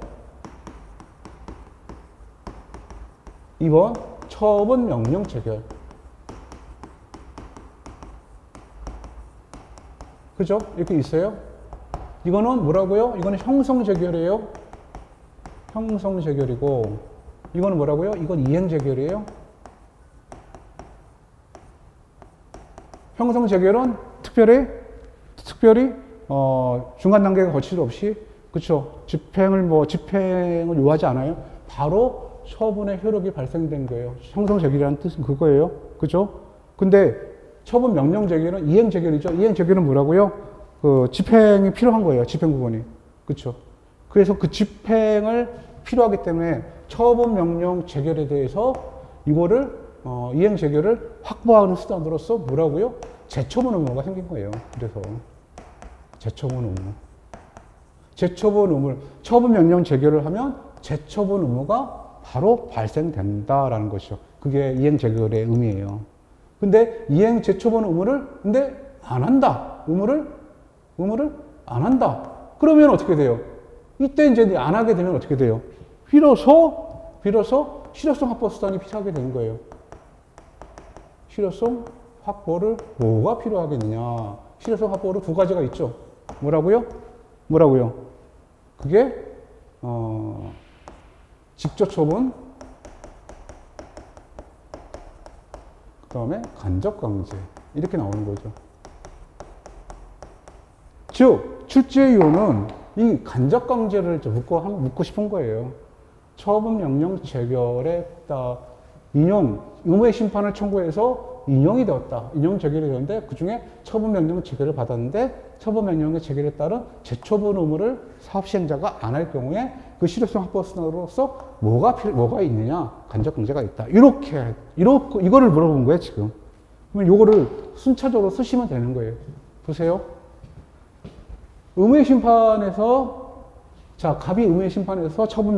2번 처분 명령 재결. 그죠? 이렇게 있어요. 이거는 뭐라고요? 이거는 형성 재결이에요. 형성 재결이고, 이거는 뭐라고요? 이건 이행 재결이에요. 형성 재결은 특별히 중간 단계가 거칠 없이, 그쵸? 집행을 요하지 않아요. 바로 처분의 효력이 발생된 거예요. 형성 재결이라는 뜻은 그거예요. 그죠? 근데 처분 명령 재결은 이행 재결이죠. 이행 재결은 뭐라고요? 그 집행이 필요한 거예요. 집행 부분이. 그쵸? 그래서 그 집행을 필요하기 때문에 처분 명령 재결에 대해서 이거를 이행 재결을 확보하는 수단으로서 뭐라고요? 재처분 의무가 생긴 거예요. 그래서 재처분 의무. 재처분 의무를 처분 명령 재결을 하면 재처분 의무가 바로 발생된다라는 것이죠. 그게 이행 재결의 의미예요. 근데 이행 재처분 의무를 근데 안 한다. 의무를 안 한다. 그러면 어떻게 돼요? 이때 이제 안 하게 되면 어떻게 돼요? 비로소 실효성 확보 수단이 필요하게 되는 거예요. 실효성 확보를 뭐가 필요하겠느냐? 실효성 확보로 두 가지가 있죠. 뭐라고요? 그게 직접 처분, 그 다음에 간접 강제 이렇게 나오는 거죠. 즉 출제의 이유는 이 간접 강제를 묻고 싶은 거예요. 처분 명령 재결에 인용 의무의 심판을 청구해서 인용이 되었다. 인용 재결이 되었는데 그 중에 처분 명령 재결을 받았는데 처분 명령의 재결에 따른 재처분 의무를 사업 시행자가 안 할 경우에 그 실효성 확보 수단으로서 뭐가 있느냐? 간접 강제가 있다. 이거를 물어본 거예요, 지금. 그러면 이거를 순차적으로 쓰시면 되는 거예요. 보세요. 의무의 심판에서 갑이 의무의 심판에서 처분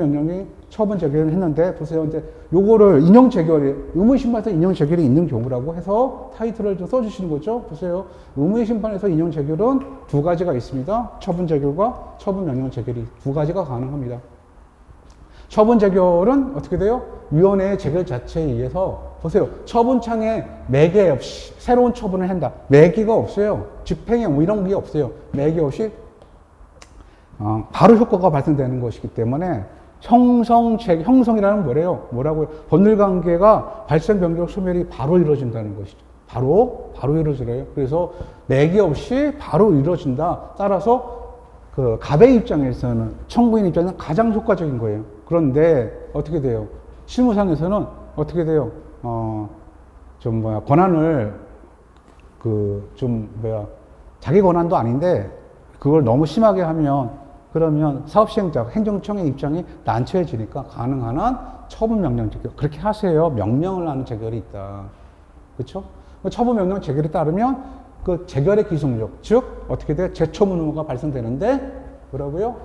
재결을 했는데, 보세요. 이제 요거를 인용 재결이, 의무의 심판에서 인용 재결이 있는 경우라고 해서 타이틀을 좀 써주시는 거죠. 보세요. 의무의 심판에서 인용 재결은 두 가지가 있습니다. 처분 재결과 처분 명령 재결이 두 가지가 가능합니다. 처분 재결은 어떻게 돼요? 위원회의 재결 자체에 의해서, 보세요. 처분창에 매개 없이 새로운 처분을 한다. 매개가 없어요. 집행에 뭐 이런 게 없어요. 매개 없이 바로 효과가 발생되는 것이기 때문에 형성이라는 뭐라고요? 법률관계가 발생, 변경, 소멸이 바로 이루어진다는 것이죠. 바로 이루어져요. 그래서 매개 없이 바로 이루어진다. 따라서 그 갑의 입장에서는, 청구인 입장에서는 가장 효과적인 거예요. 그런데 어떻게 돼요? 실무상에서는 어떻게 돼요? 권한을 자기 권한도 아닌데 그걸 너무 심하게 하면, 그러면 사업시행자, 행정청의 입장이 난처해지니까 가능한 한 처분명령 재결. 그렇게 하세요. 명령을 하는 재결이 있다. 그쵸? 처분명령 재결에 따르면 그 재결의 기속력, 즉, 어떻게 돼요? 재처분 의무가 발생되는데, 뭐라고요?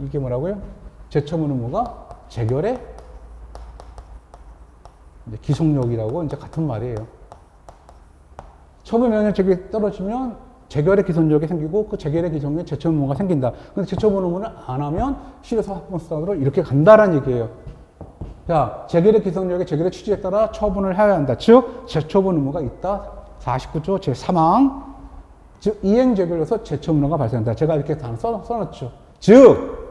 이게 뭐라고요? 재처분 의무가 재결의 기속력이라고 이제 같은 말이에요. 처분명령 재결이 떨어지면 재결의 기속력이 생기고 그 재결의 기속력에 재처분 의무가 생긴다. 근데 재처분 의무는 안 하면 실효성 확보 수단으로 이렇게 간다라는 얘기예요. 자, 재결의 기속력에 재결의 취지에 따라 처분을 해야 한다. 즉, 재처분 의무가 있다. 49조 제3항. 즉, 이행 재결에서 재처분 의무가 발생한다. 제가 이렇게 다 써놨죠. 즉,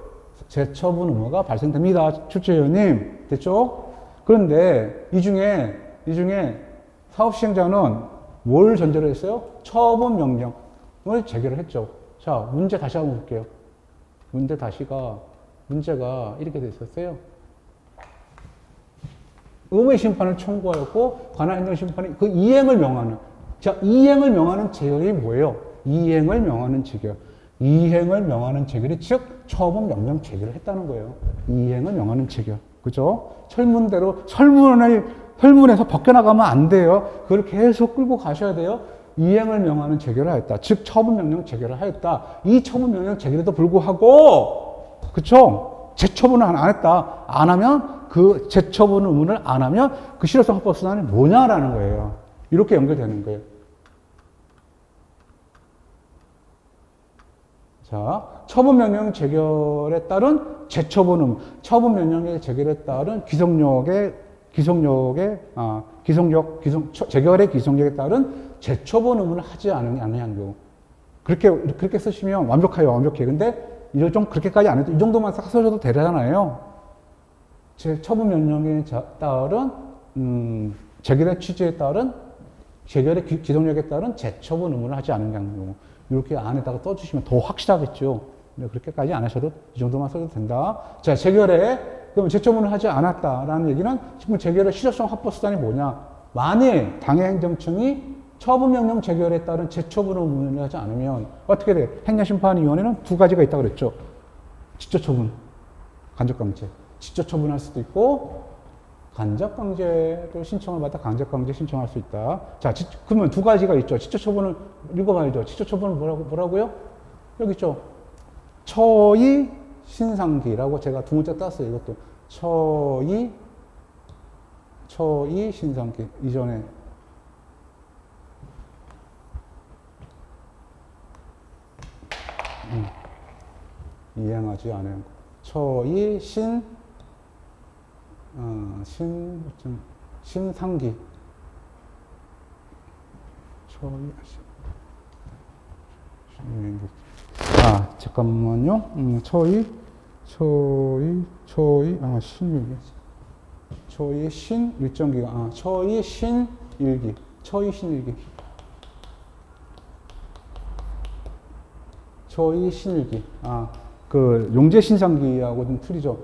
재처분 의무가 발생됩니다. 출제위원님. 됐죠? 그런데 이 중에 사업시행자는 뭘 전제로 했어요? 처분 명령을 재결을 했죠. 자, 문제 다시 한번 볼게요. 문제가 이렇게 돼 있었어요. 의무의 심판을 청구하였고, 관할 행정심판이 그 이행을 명하는. 자, 이행을 명하는 재결이 뭐예요? 이행을 명하는 재결. 이행을 명하는 재결이 즉, 처분 명령 재결을 했다는 거예요. 이행을 명하는 재결. 그죠? 설문대로, 설문에서 벗겨나가면 안 돼요. 그걸 계속 끌고 가셔야 돼요. 이행을 명하는 재결을 하였다. 즉 처분명령 재결을 하였다. 이 처분명령 재결에도 불구하고 그쵸? 재처분을 안 했다. 안 하면 그 재처분 의무를 안 하면 그 실효성 합법 수단이 뭐냐라는 거예요. 이렇게 연결되는 거예요. 자, 처분명령 재결에 따른 재처분 의무, 처분명령의 재결에 따른 재결의 기성력에 따른 재처분 의무를 하지 않은 경우. 그렇게 쓰시면 완벽해요, 완벽해. 근데 이걸 좀 그렇게까지 안 해도 이 정도만 싹 써줘도 되잖아요. 처분명령에 따른, 재결의 취지에 따른, 재결의 기성력에 따른 재처분 의무를 하지 않은 경우. 이렇게 안에다가 써주시면 더 확실하겠죠. 그렇게까지 안 하셔도 이 정도만 써도 된다. 자, 그럼 재처분을 하지 않았다라는 얘기는 지금 재결의 실효성 합법 수단이 뭐냐? 만일 당해행정청이 처분명령 재결에 따른 재처분을 의무를 하지 않으면 어떻게 돼? 행정심판위원회는 두 가지가 있다고 그랬죠. 직접처분, 간접강제. 직접처분할 수도 있고 간접강제를 신청을 받아 간접강제 신청할 수 있다. 자, 그러면 두 가지가 있죠. 직접처분을 읽어봐야죠. 직접처분은 뭐라고요? 여기 있죠. 처의 신상기라고 제가 두 문자 땄어요. 이것도 처의 신상기 이전에 이행하지 않은 처의 신상기 잠깐만요. 처의 신일정기가 처의 신일기 그 용제신상기하고 좀 틀리죠.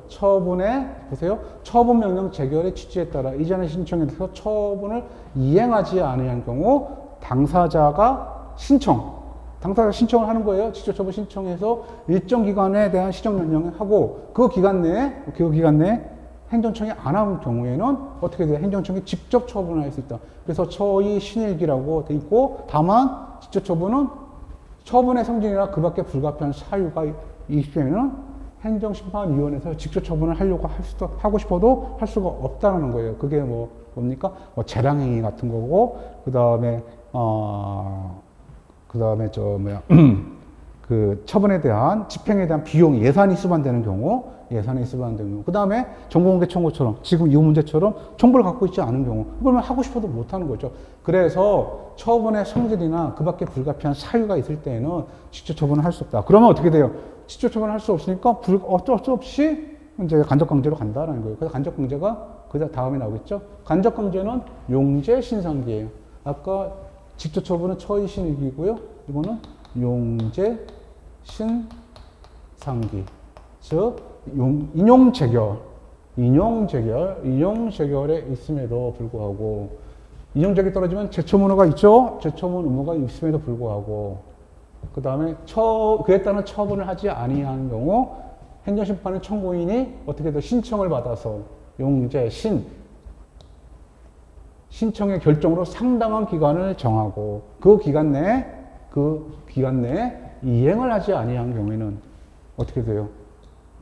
보세요. 처분명령 재결의 취지에 따라 이전의 신청에 대해서 처분을 이행하지 않은 경우 당사자가 신청을 하는 거예요. 직접처분 신청해서 일정 기간에 대한 시정명령을 하고 그 기간 내에 행정청이 안 한 경우에는 어떻게 돼요? 행정청이 직접 처분할 수 있다. 그래서 처의 신일기라고 돼 있고 다만 직접처분은 처분의 성질이나 그 밖에 불가피한 사유가 있으면 행정심판위원회에서 직접 처분을 하고 싶어도 할 수가 없다는 거예요. 그게 뭡니까? 재량행위 같은 거고, 그 다음에 그 처분에 대한, 집행에 대한 비용, 예산이 수반되는 경우, 그 다음에 정보공개 청구처럼, 지금 이 문제처럼 정보를 갖고 있지 않은 경우, 그러면 하고 싶어도 못 하는 거죠. 그래서 처분의 성질이나 그 밖에 불가피한 사유가 있을 때에는 직접 처분을 할 수 없다. 그러면 어떻게 돼요? 직접 처분을 할 수 없으니까 어쩔 수 없이 이제 간접강제로 간다라는 거예요. 그래서 간접강제가 그 다음에 나오겠죠? 간접강제는 용제신상기예요. 아까 직접 처분은 처의신일기고요. 이거는 용제신상기. 즉, 인용재결에 있음에도 불구하고, 인용재결이 떨어지면 재처분 의무가 있죠? 재처분 의무가 있음에도 불구하고, 그 다음에 그에 따른 처분을 하지 아니하는 경우, 행정심판의 청구인이 어떻게 더 신청을 받아서 신청의 결정으로 상당한 기간을 정하고, 그 기간 내에 이행을 하지 아니한 경우에는 어떻게 돼요?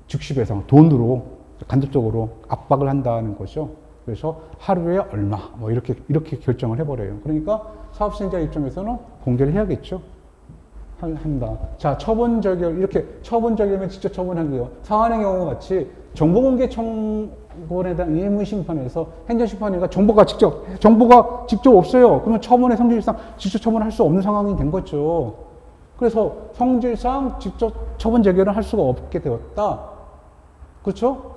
즉시배상, 돈으로 간접적으로 압박을 한다는 거죠. 그래서 하루에 얼마, 이렇게 결정을 해버려요. 그러니까 사업시행자 입장에서는 공개를 해야겠죠. 한다. 자, 이렇게 처분절결이면 직접 처분하고요. 사안의 경우 같이 정보공개 청구에 대한 의무심판에서 행정심판위가 정보가 직접 없어요. 그러면 처분의 성질상 직접 처분할 수 없는 상황이 된 거죠. 그래서 성질상 직접 처분 재결을 할 수가 없게 되었다. 그렇죠?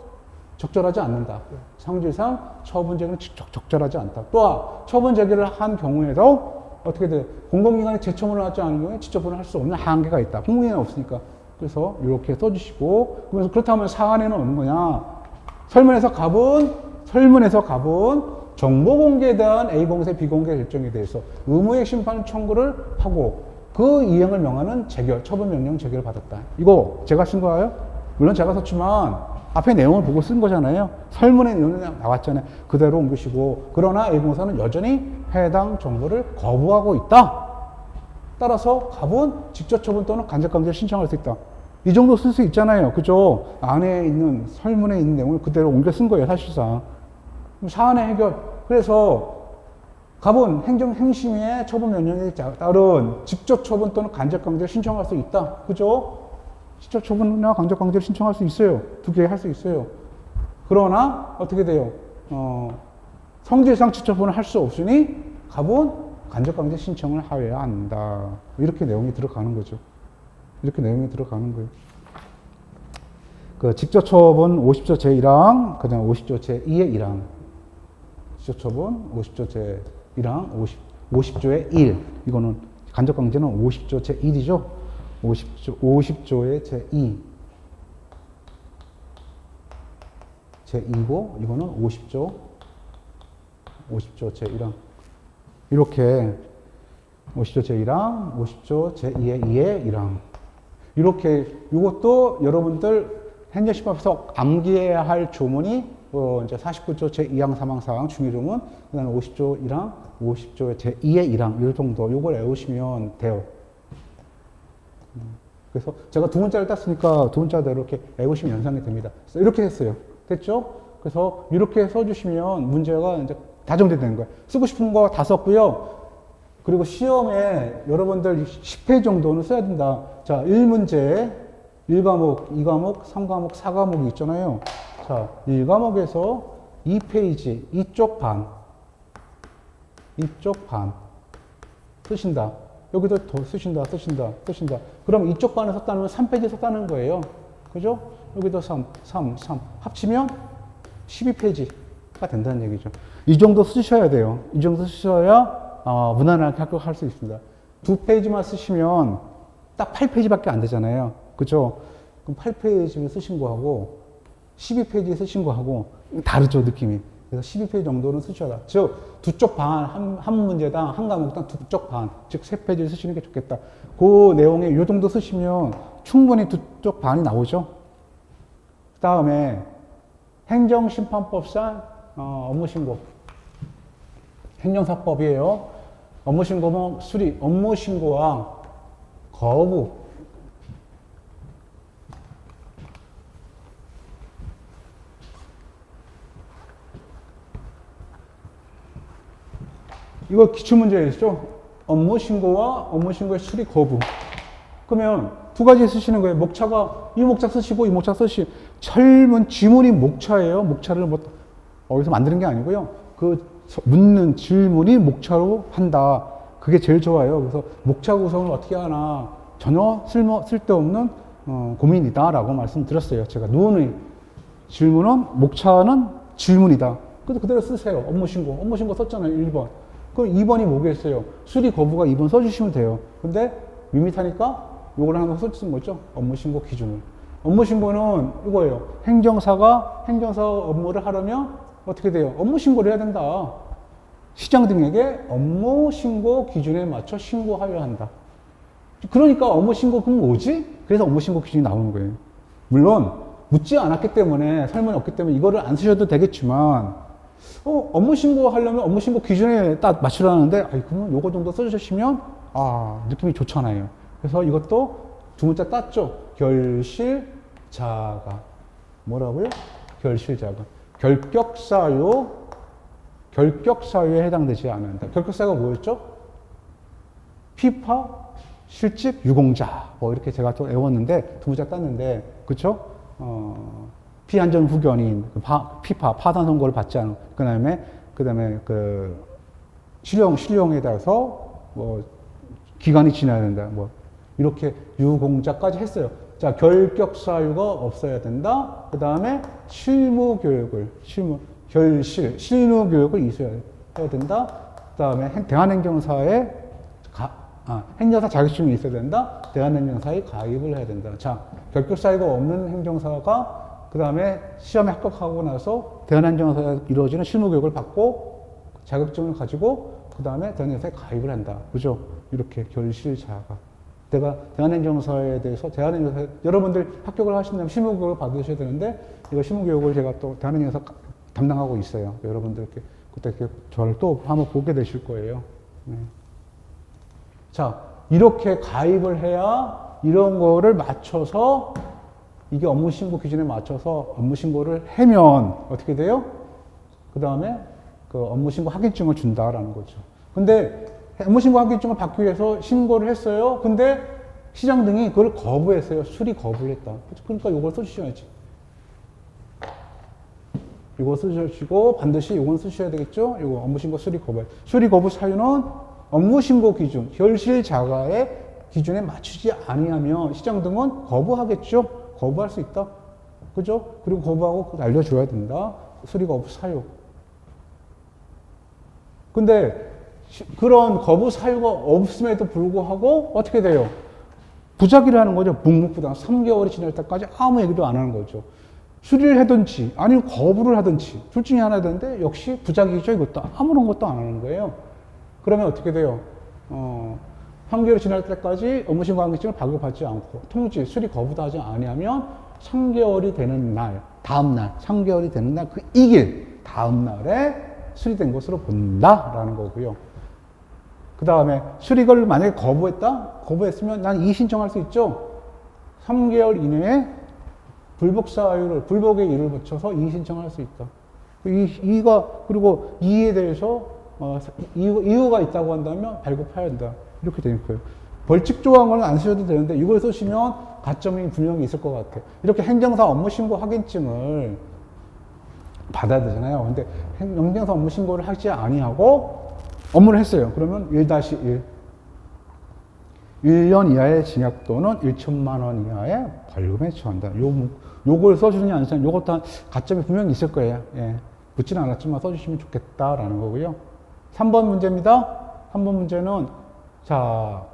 적절하지 않는다. 성질상 처분 재결은 적절하지 않다. 또한 처분 재결을 한 경우에도 어떻게 돼? 공공기관이 재처분을 하지 않은 경우에 직접처분을 할 수 없는 한계가 있다. 공공기관이 없으니까. 그래서 이렇게 써주시고, 그래서 그렇다면 사안에는 어느 거냐? 설문에서 갑은 정보공개에 대한 A공세, B공개 결정에 대해서 의무의 심판 청구를 하고 그 이행을 명하는 처분명령 재결을 받았다. 이거 제가 쓴 거예요? 물론 제가 썼지만 앞에 내용을 보고 쓴 거잖아요. 설문의 내용이 나왔잖아요. 그대로 옮기시고, 그러나 A공사는 여전히 해당 정보를 거부하고 있다. 따라서 갑은 직접 처분 또는 간접 강제를 신청할 수 있다. 이 정도 쓸 수 있잖아요. 그죠? 안에 있는 설문에 있는 내용을 그대로 옮겨 쓴 거예요, 사실상. 사안의 해결. 그래서 갑은 행정심의의 처분 명령에 따른 직접 처분 또는 간접 강제를 신청할 수 있다. 그죠? 직접 처분이나 간접 강제를 신청할 수 있어요. 두 개 할 수 있어요. 그러나 어떻게 돼요? 성질상 직접 처분을 할 수 없으니 갑은 간접 강제 신청을 하여야 한다. 이렇게 내용이 들어가는 거죠. 이렇게 내용이 들어가는 거예요. 그 직접 처분 50조 제1항, 그 다음 50조 제2의 1항. 직접 처분 50조 제1항, 50조의 1. 이거는 간접 강제는 50조 제1이죠. 50조의 제2. 제2고, 이거는 50조 제1항. 이렇게 50조 제1항, 50조 제2의 2의 1항. 이렇게 이것도 여러분들 행정심판에서 암기해야 할 조문이 이제 49조 제2항 3항 4항 중요조문, 그다음에 50조 1항, 50조 제2의 1항 이 정도 요걸 외우시면 돼요. 그래서 제가 두 문자를 땄으니까 두 문자대로 이렇게 외우시면 연상이 됩니다. 그래서 이렇게 했어요. 됐죠? 그래서 이렇게 써주시면 문제가 이제 다 정리되는 거예요. 쓰고 싶은 거 다 썼고요. 그리고 시험에 여러분들 10페이지 정도는 써야 된다. 자, 1문제, 1과목, 2과목, 3과목, 4과목이 있잖아요. 자, 1과목에서 2페이지, 이쪽 반 쓰신다. 여기도 더 쓰신다. 그럼 이쪽 반을 썼다는 건 3페이지 썼다는 거예요. 그죠? 여기도 3. 합치면 12페이지가 된다는 얘기죠. 이 정도 쓰셔야 돼요. 이 정도 쓰셔야 무난하게 합격할 수 있습니다. 2페이지만 쓰시면 딱 8페이지밖에 안 되잖아요. 그죠? 그럼 8페이지 쓰신 거하고 12페이지 쓰신 거하고 다르죠, 느낌이. 그래서 12페이지 정도는 쓰셔야 돼. 즉, 두 쪽 반, 한 문제당, 한 과목당 두 쪽 반, 즉 3페이지 쓰시는 게 좋겠다. 그 내용에 이 정도 쓰시면 충분히 두 쪽 반이 나오죠. 그 다음에 행정심판법상 업무신고. 행정사법이에요. 업무신고는 수리, 업무신고와 거부. 이거 기출문제였죠? 업무신고와 업무신고의 수리 거부. 그러면 두 가지 쓰시는 거예요. 목차가, 이 목차 쓰시고 이 목차 쓰시고. 지문이 목차예요. 목차를 뭐, 어디서 만드는 게 아니고요. 그 묻는 질문이 목차로 한다. 그게 제일 좋아요. 그래서 목차 구성을 어떻게 하나 전혀 쓸데없는 고민이다라고 말씀드렸어요. 제가 누누이 목차는 질문이다. 그래서 그대로 쓰세요. 업무신고 썼잖아요. 1번. 그럼 2번이 뭐겠어요? 수리 거부가 2번 써주시면 돼요. 근데 밋밋하니까 요걸 하나 써주는 거죠. 업무신고 기준을. 업무신고는 이거예요. 행정사가 행정사 업무를 하려면 어떻게 돼요? 업무신고를 해야 된다. 시장 등에게 업무신고 기준에 맞춰 신고하여야 한다. 그러니까 업무신고 그럼 뭐지? 그래서 업무신고 기준이 나오는 거예요. 물론 묻지 않았기 때문에 설문이 없기 때문에 이거를 안 쓰셔도 되겠지만 업무신고 하려면 업무신고 기준에 딱 맞추라는데 그러면 요거 정도 써주시면 느낌이 좋잖아요. 그래서 이것도 두 문자 땄죠. 결실자가 뭐라고요? 결실자가 결격사유에 해당되지 않는다. 결격사유가 뭐였죠? 피파, 실직, 유공자 뭐 이렇게 제가 또 외웠는데 두 문자 땄는데 그쵸? 피안전 후견인, 피파, 파단 선고를 받지 않은, 그 다음에 실형에 따라서, 기간이 지나야 된다, 이렇게 유공자까지 했어요. 자, 결격사유가 없어야 된다. 그 다음에 실무교육을 있어야 된다. 그 다음에 대한행정사에, 행정사 자격증이 있어야 된다. 대한행정사에 가입을 해야 된다. 자, 결격사유가 없는 행정사가 그 다음에 시험에 합격하고 나서 대한행정사에 이루어지는 실무교육을 받고 자격증을 가지고 그 다음에 대한행정사에 가입을 한다. 그죠? 이렇게 결실자가. 대한행정사에 대해서 여러분들 합격을 하신다면 실무교육을 받으셔야 되는데 이거 실무교육을 제가 또 대한행정사 담당하고 있어요. 여러분들 그때 저를 또 한번 보게 되실 거예요. 네. 자, 이렇게 가입을 해야 이런 거를 맞춰서 이게 업무신고 기준에 맞춰서 업무신고를 하면 어떻게 돼요? 그 다음에 그 업무신고 확인증을 준다라는 거죠. 근데 업무신고 확인증을 받기 위해서 신고를 했어요. 근데 시장 등이 그걸 거부했어요. 수리 거부를 했다. 그러니까 이걸 써주셔야지. 이거 쓰시고 반드시 이건 쓰셔야 되겠죠? 이거 업무신고 수리 거부. 수리 거부 사유는 업무신고 기준, 결실 자가의 기준에 맞추지 아니하면 시장 등은 거부하겠죠? 거부할 수 있다. 그죠? 그리고 거부하고 알려줘야 된다. 수리 거부 사유. 근데 그런 거부 사유가 없음에도 불구하고 어떻게 돼요? 부작위를 하는 거죠. 묵묵부당. 3개월이 지날 때까지 아무 얘기도 안 하는 거죠. 수리를 하든지 아니면 거부를 하든지 둘 중에 하나 되는데 역시 부작위죠. 이것도 아무런 것도 안 하는 거예요. 그러면 어떻게 돼요? 3개월이 지날 때까지 업무신고 환경증을 발급받지 않고 통지, 수리 거부도 하지 아니하면 3개월이 되는 날, 다음 날, 3개월이 되는 날 그 이길 다음 날에 수리된 것으로 본다라는 거고요. 그 다음에 수리를 만약에 거부했으면 난 이의신청할 수 있죠. 3개월 이내에 불복의 이유를 붙여서 이의신청할 수 있다. 그리고 이의에 대해서 이유가 있다고 한다면 발급해야 된다. 이렇게 되는 거예요. 벌칙 조항은 안 쓰셔도 되는데 이걸 쓰시면 가점이 분명히 있을 것 같아요. 이렇게 행정사 업무신고 확인증을 받아야 되잖아요. 근데 행정사 업무신고를 하지 아니하고 업무를 했어요. 그러면 1-1. 1년 이하의 징역 또는 1천만 원 이하의 벌금에 처한다. 요걸 써주느냐 안 써주느냐 요것도 가점이 분명히 있을 거예요. 예. 묻지는 않았지만 써주시면 좋겠다라는 거고요. 3번 문제입니다. 3번 문제는 자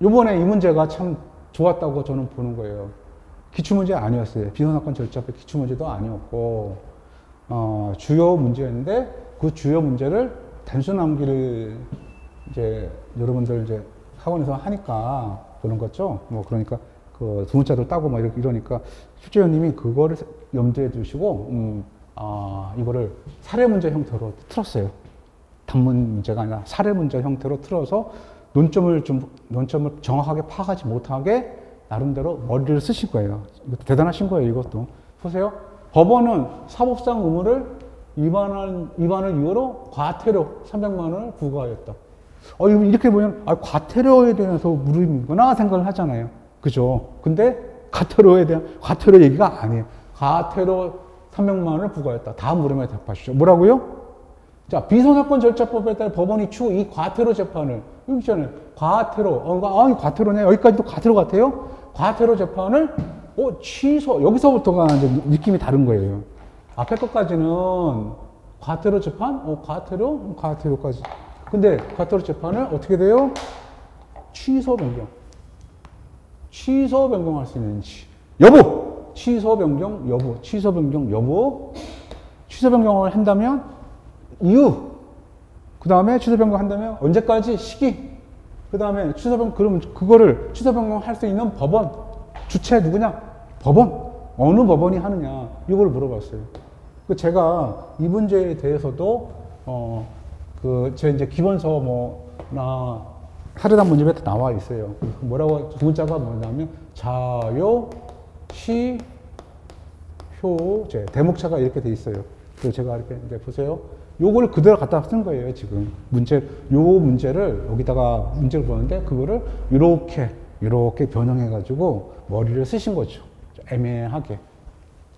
요번에 이 문제가 참 좋았다고 저는 보는 거예요. 기출문제 아니었어요. 비선사건 절차법 기출문제도 아니었고 주요 문제였는데 그 주요 문제를 단순 암기를 이제 여러분들 이제 학원에서 하니까 보는 거죠. 뭐 그러니까 그 두문자도 따고 막 이러니까 출제위원님이 그거를 염두에 두시고 이거를 사례 문제 형태로 틀었어요. 단문 문제가 아니라 사례 문제 형태로 틀어서 논점을 정확하게 파악하지 못하게 나름대로 머리를 쓰실 거예요. 이것도 대단하신 거예요. 이것도 보세요. 법원은 사법상 의무를 위반을 이유로 과태료 300만 원을 부과하였다. 이렇게 보면 과태료에 대해서 물음이구나 생각을 하잖아요. 그죠? 근데 과태료 얘기가 아니에요. 과태료 300만 원을 부과했다. 다음 물음에 답하시죠. 뭐라고요? 자, 비선사건 절차법에 따라 법원이 추후 이 과태료 재판을 여기 있잖아요. 과태료. 과태료네. 여기까지도 과태료 같아요? 과태료 재판을 취소. 여기서부터가 이제 느낌이 다른 거예요. 앞에 것까지는 과태료 재판? 과태료까지. 근데 과태료 재판을 어떻게 돼요? 취소 변경. 취소 변경할 수 있는지. 여부! 취소 변경 여부. 취소 변경 여부. 취소 변경을 한다면 이유. 그 다음에 취소 변경한다면 언제까지? 시기. 그 다음에 그럼 그거를 취소 변경할 수 있는 법원. 주체 누구냐? 법원. 어느 법원이 하느냐. 이걸 물어봤어요. 제가 이 문제에 대해서도 제 이제 기본서 사례당 문집에 나와 있어요. 뭐라고 두 문자가 뭐냐면 자요, 시, 효제 대목차가 이렇게 돼 있어요. 그래서 제가 이렇게 이제 보세요. 요걸 그대로 갖다 쓴 거예요, 지금. 요 문제를 여기다가 문제를 보는데 그거를 이렇게 변형해가지고 머리를 쓰신 거죠. 애매하게.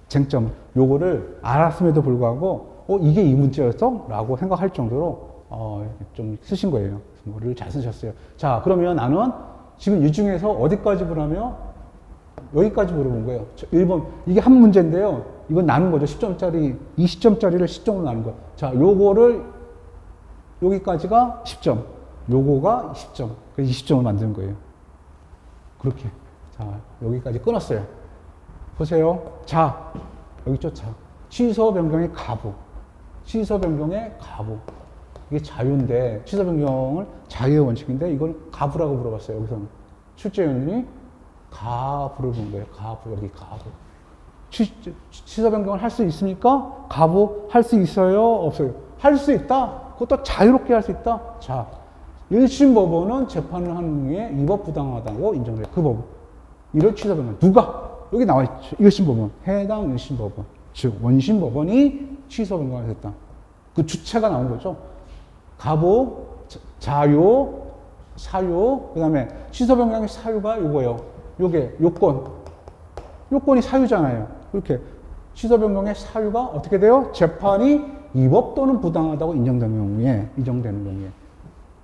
쟁점. 요거를 알았음에도 불구하고, 이게 이 문제였어? 라고 생각할 정도로, 좀 쓰신 거예요. 머리를 잘 쓰셨어요. 자, 그러면 나는 지금 이 중에서 어디까지 보라며? 여기까지 물어본 거예요. 1번. 이게 한 문제인데요. 이건 나눈 거죠. 10점짜리, 20점짜리를 10점으로 나눈 거예요. 자, 여기까지가 10점. 요거가 10점. 그래서 20점을 만드는 거예요. 그렇게. 자, 여기까지 끊었어요. 보세요. 자, 여기 있죠. 자. 취소 변경의 가부. 취소 변경의 가부. 이게 자유인데, 취소 변경을 자유의 원칙인데, 이걸 가부라고 물어봤어요. 여기서는. 출제위원님이 가부를 본 거예요. 여기 가부. 취소 변경을 할 수 있습니까? 가부 할 수 있어요? 없어요? 할 수 있다? 그것도 자유롭게 할 수 있다? 자, 1심 법원은 재판을 하는 후에 위법 부당하다고 인정돼요. 그 법원. 이를 취소 변경. 누가? 여기 나와 있죠. 1심 법원. 해당 1심 법원. 즉, 원심 법원이 취소 변경을 했다. 그 주체가 나온 거죠. 가보, 자요, 사유, 그 다음에 취소 변경의 사유가 요거예요. 요게 요건. 요건이 사유잖아요. 이렇게 취소 변경의 사유가 어떻게 돼요? 재판이 위법 또는 부당하다고 인정되는 경우에.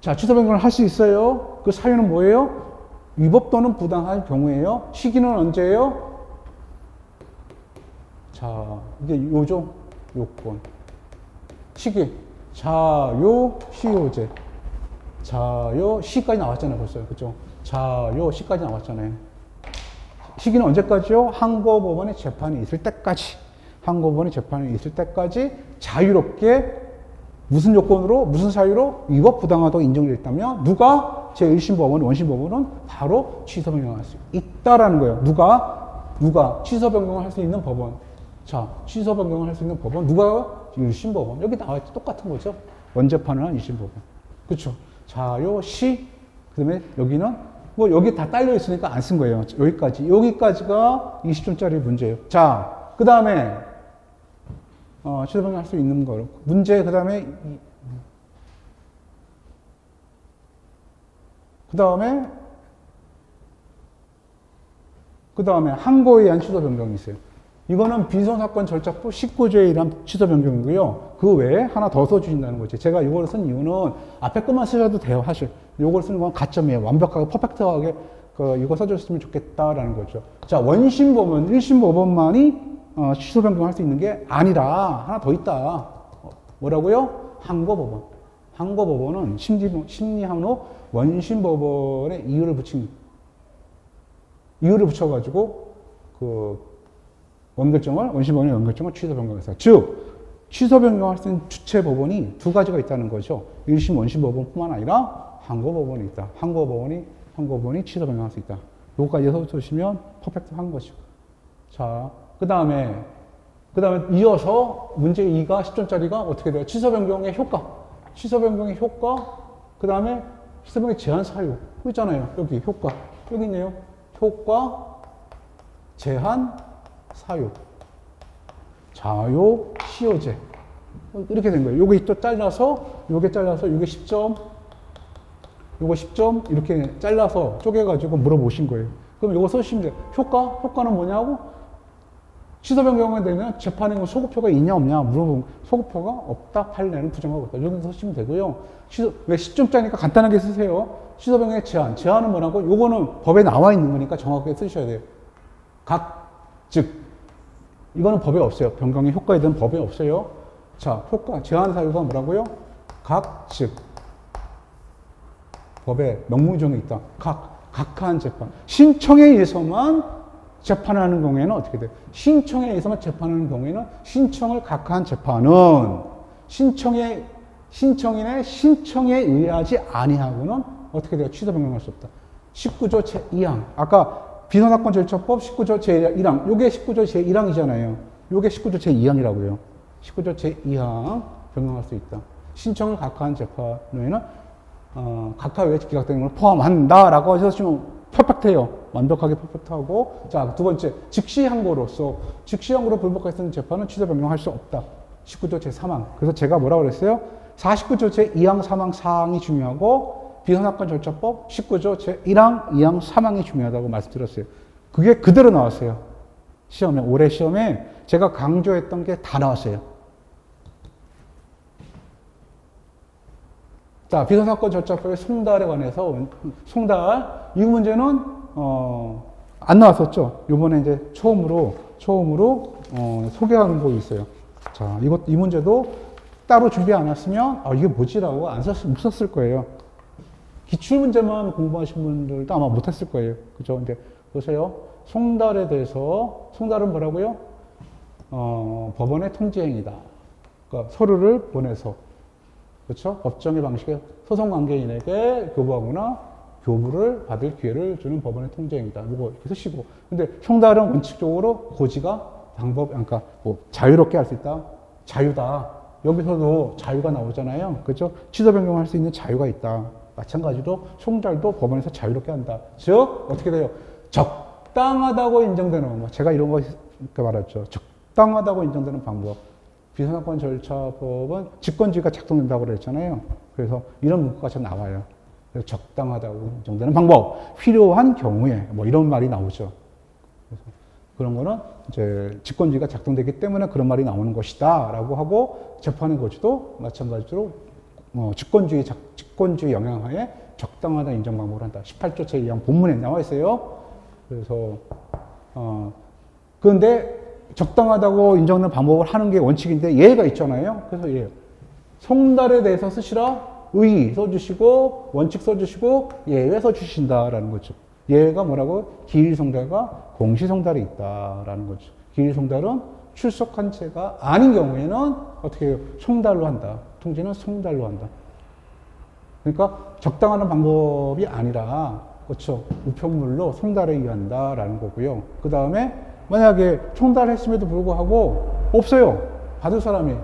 자, 취소 변경을 할 수 있어요. 그 사유는 뭐예요? 위법 또는 부당할 경우에요. 시기는 언제예요? 자, 이게 요죠. 요건. 시기. 자요, 시효제. 자요, 시까지 나왔잖아요. 벌써. 그죠? 자요, 시까지 나왔잖아요. 시기는 언제까지요? 항고법원의 재판이 있을 때까지. 항고법원의 재판이 있을 때까지 자유롭게 무슨 요건으로, 무슨 사유로 위법 부당하다고 인정되어 있다면 누가 제1심 법원, 원심 법원은 바로 취소 변경할 수 있다라는 거예요. 누가 취소 변경을 할 수 있는 법원. 자, 취소 변경을 할 수 있는 법원. 누가 1심 법원. 여기 나와 있죠. 똑같은 거죠. 원재판을 한 2심 법원. 그렇죠. 자요, 시. 그 다음에 여기는 뭐 여기 다 딸려 있으니까 안 쓴 거예요. 여기까지가 20점짜리 문제예요. 자, 그 다음에 취소 변경할 수 있는 거. 문제, 그 다음에 항고에 의한 취소 변경이 있어요. 이거는 빈손사건 절차법 19조에 의한 취소 변경이고요. 그 외에 하나 더 써주신다는 거죠. 제가 이걸 쓴 이유는 앞에 것만 쓰셔도 돼요, 사실. 이걸 쓰는 건 가점이에요. 완벽하게, 퍼펙트하게 이거 써줬으면 좋겠다라는 거죠. 자, 원심 법원, 1심 법원만이 취소 변경할 수 있는 게 아니라 하나 더 있다. 뭐라고요? 항고법원. 항고법원은 심리항로 원심 법원에 이유를 붙여가지고 원심 법원의 원결정을 취소 변경해서. 즉, 취소 변경할 수 있는 주체 법원이 두 가지가 있다는 거죠. 1심 원심 법원뿐만 아니라 항고법원이 있다. 항고법원이 취소 변경할 수 있다. 요거까지 써주시면 퍼펙트한 것이고. 자, 그 다음에 이어서 문제 2가 10점짜리가 어떻게 돼요? 취소 변경의 효과. 그 다음에 취소 변경의 제한 사유. 여기 있잖아요. 여기 효과. 여기 있네요. 효과, 제한, 사유. 자요, 시효제. 이렇게 된 거예요. 요게 또 잘라서, 요게 10점, 요거 10점, 이렇게 잘라서 쪼개가지고 물어보신 거예요. 그럼 요거 써주시면 돼요. 효과는 뭐냐고? 취소 변경이 되면 재판에 소급표가 있냐 없냐 물어보면 소급표가 없다, 판례는 부정하고 있다. 여기서 쓰시면 되고요. 왜 10점짜리니까 간단하게 쓰세요. 취소 변경의 제한은 뭐라고? 요거는 법에 나와 있는 거니까 정확하게 쓰셔야 돼요. 즉, 이거는 법에 없어요. 변경의 효과에 대한 법에 없어요. 자, 제한 사유가 뭐라고요? 즉. 법에 명문조항에 있다. 각한 재판. 신청에 의해서만 재판하는 경우에는 어떻게 돼요? 신청에 의해서만 재판하는 경우에는 신청을 각한 재판은 신청인의 신청에 의하지 아니하고는 어떻게 돼요? 취소 변경할 수 없다. 19조 제2항. 아까 비선사건 절차법 19조 제1항. 요게 19조 제1항이잖아요. 요게 19조 제2항이라고요. 19조 제2항 변경할 수 있다. 신청을 각한 재판에는 각하 외에 기각되는 걸 포함한다라고 하셨으면 퍼펙트해요. 완벽하게 퍼펙트하고. 자, 두 번째, 즉시항고로 불복했던 재판은 취소 변경할 수 없다. 19조 제3항. 그래서 제가 뭐라고 그랬어요? 49조 제2항, 3항, 4항이 중요하고 비선사건 절차법 19조 제1항, 2항, 3항이 중요하다고 말씀드렸어요. 그게 그대로 나왔어요. 올해 시험에 제가 강조했던 게 다 나왔어요. 자, 비선사건 절차법의 송달에 관해서 이 문제는 안 나왔었죠. 이번에 이제 처음으로 소개하는 거 있어요. 자, 이 문제도 따로 준비 안 했으면 이게 뭐지라고 못 썼을 거예요. 기출 문제만 공부하신 분들도 아마 못 했을 거예요. 그죠? 근데 보세요. 송달에 대해서 송달은 뭐라고요? 법원의 통지행위다. 그러니까 서류를 보내서, 그렇죠? 법정의 방식의 소송관계인에게 교부하거나 교부를 받을 기회를 주는 법원의 통제행위다. 이거 이렇게 쓰시고. 근데 송달은 원칙적으로 고지가 그러니까 자유롭게 할 수 있다. 자유다. 여기서도 자유가 나오잖아요. 그렇죠? 취소 변경할 수 있는 자유가 있다. 마찬가지로 송달도 법원에서 자유롭게 한다. 즉 어떻게 돼요? 적당하다고 인정되는 방법. 제가 이런 거 이렇게 말했죠. 적당하다고 인정되는 방법. 비상사건 절차법은 직권주의가 작동된다고 그랬잖아요. 그래서 이런 문구가 좀 나와요. 그래서 적당하다고 인정되는 방법. 필요한 경우에 뭐 이런 말이 나오죠. 그래서 그런 거는 이제 직권주의가 작동되기 때문에 그런 말이 나오는 것이다 라고 하고 재판의 거지도 마찬가지로 직권주의 영향하에 적당하다 인정 방법을 한다. 18조 제2항 본문에 나와 있어요. 그래서 그런데 적당하다고 인정하는 방법을 하는 게 원칙인데 예외가 있잖아요. 그래서 예. 송달에 대해서 쓰시라 의 써주시고 원칙 써주시고 예외 써주신다라는 거죠. 예외가 뭐라고? 기일송달과 공시송달이 있다라는 거죠. 기일송달은 출석한 채가 아닌 경우에는 어떻게 해요? 송달로 한다. 통지는 송달로 한다. 그러니까 적당한 방법이 아니라 그렇죠. 우편물로 송달에 의한다라는 거고요. 그 다음에 만약에 송달했음에도 불구하고 없어요. 받을 사람이.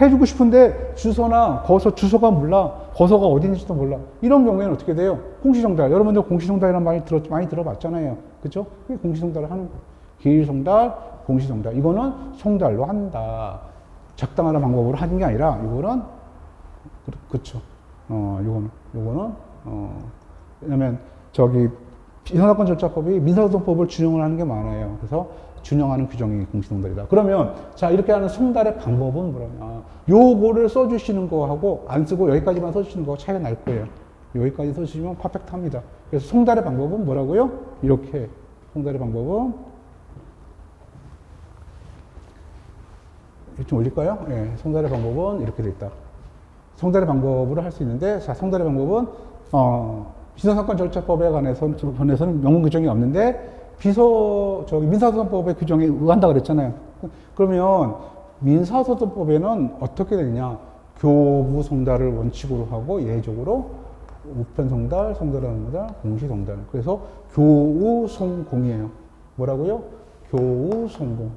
해주고 싶은데 주소나 주소가 몰라. 거소가 어디 있는지도 몰라. 이런 경우에는 어떻게 돼요? 공시송달. 여러분들 공시송달이라는 말 많이 들어봤잖아요. 그죠? 그게 공시송달을 하는 거예요. 기일송달, 공시송달. 이거는 송달로 한다. 적당한 방법으로 하는 게 아니라 이거는 그렇죠. 요거는 왜냐면 비상사건 절차법이 민사소송법을 준용을 하는 게 많아요. 그래서 준용하는 규정이 공시송달이다. 그러면 자 이렇게 하는 송달의 방법은 뭐냐? 요거를 써주시는 거하고 안 쓰고 여기까지만 써주시는 거 차이가 날 거예요. 여기까지 써주시면 퍼펙트합니다. 그래서 송달의 방법은 뭐라고요? 이렇게 송달의 방법은 좀 올릴까요? 예, 송달의 방법은 이렇게 돼 있다. 송달의 방법으로 할 수 있는데, 자, 송달의 방법은, 비상사건 절차법에 관해서는 명문 규정이 없는데, 민사소송법의 규정에 의한다 그랬잖아요. 그러면, 민사소송법에는 어떻게 되느냐? 교부 송달을 원칙으로 하고, 예외적으로, 우편 송달, 송달하는 송달, 공시 송달. 그래서 교우송공이에요. 뭐라고요? 교우송공.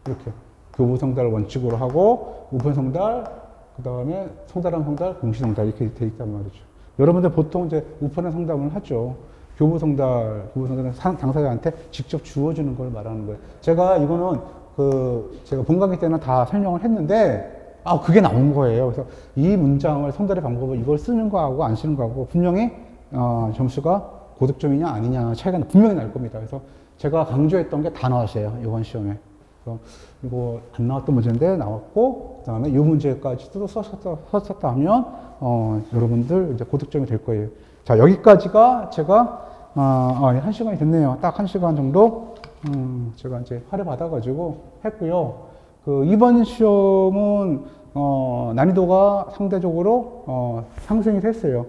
이렇게. 교부송달 원칙으로 하고, 우편송달, 그 다음에 송달한 송달, 공시송달 이렇게 돼 있단 말이죠. 여러분들 보통 이제 우편에 송달을 하죠. 교부송달은 당사자한테 직접 주어주는 걸 말하는 거예요. 제가 이거는 제가 본강의 때는 다 설명을 했는데, 그게 나온 거예요. 그래서 이 문장을 송달의 방법을 이걸 쓰는 거하고 안 쓰는 거하고 분명히, 점수가 고득점이냐 아니냐 차이가 분명히 날 겁니다. 그래서 제가 강조했던 게 다 나왔어요. 이번 시험에. 이거 안 나왔던 문제인데 나왔고, 그 다음에 이 문제까지도 썼었다 하면, 여러분들 이제 고득점이 될 거예요. 자, 여기까지가 제가, 1시간이 됐네요. 딱 1시간 정도, 제가 이제 할애받아가지고 했고요. 이번 시험은, 난이도가 상대적으로, 상승이 됐어요.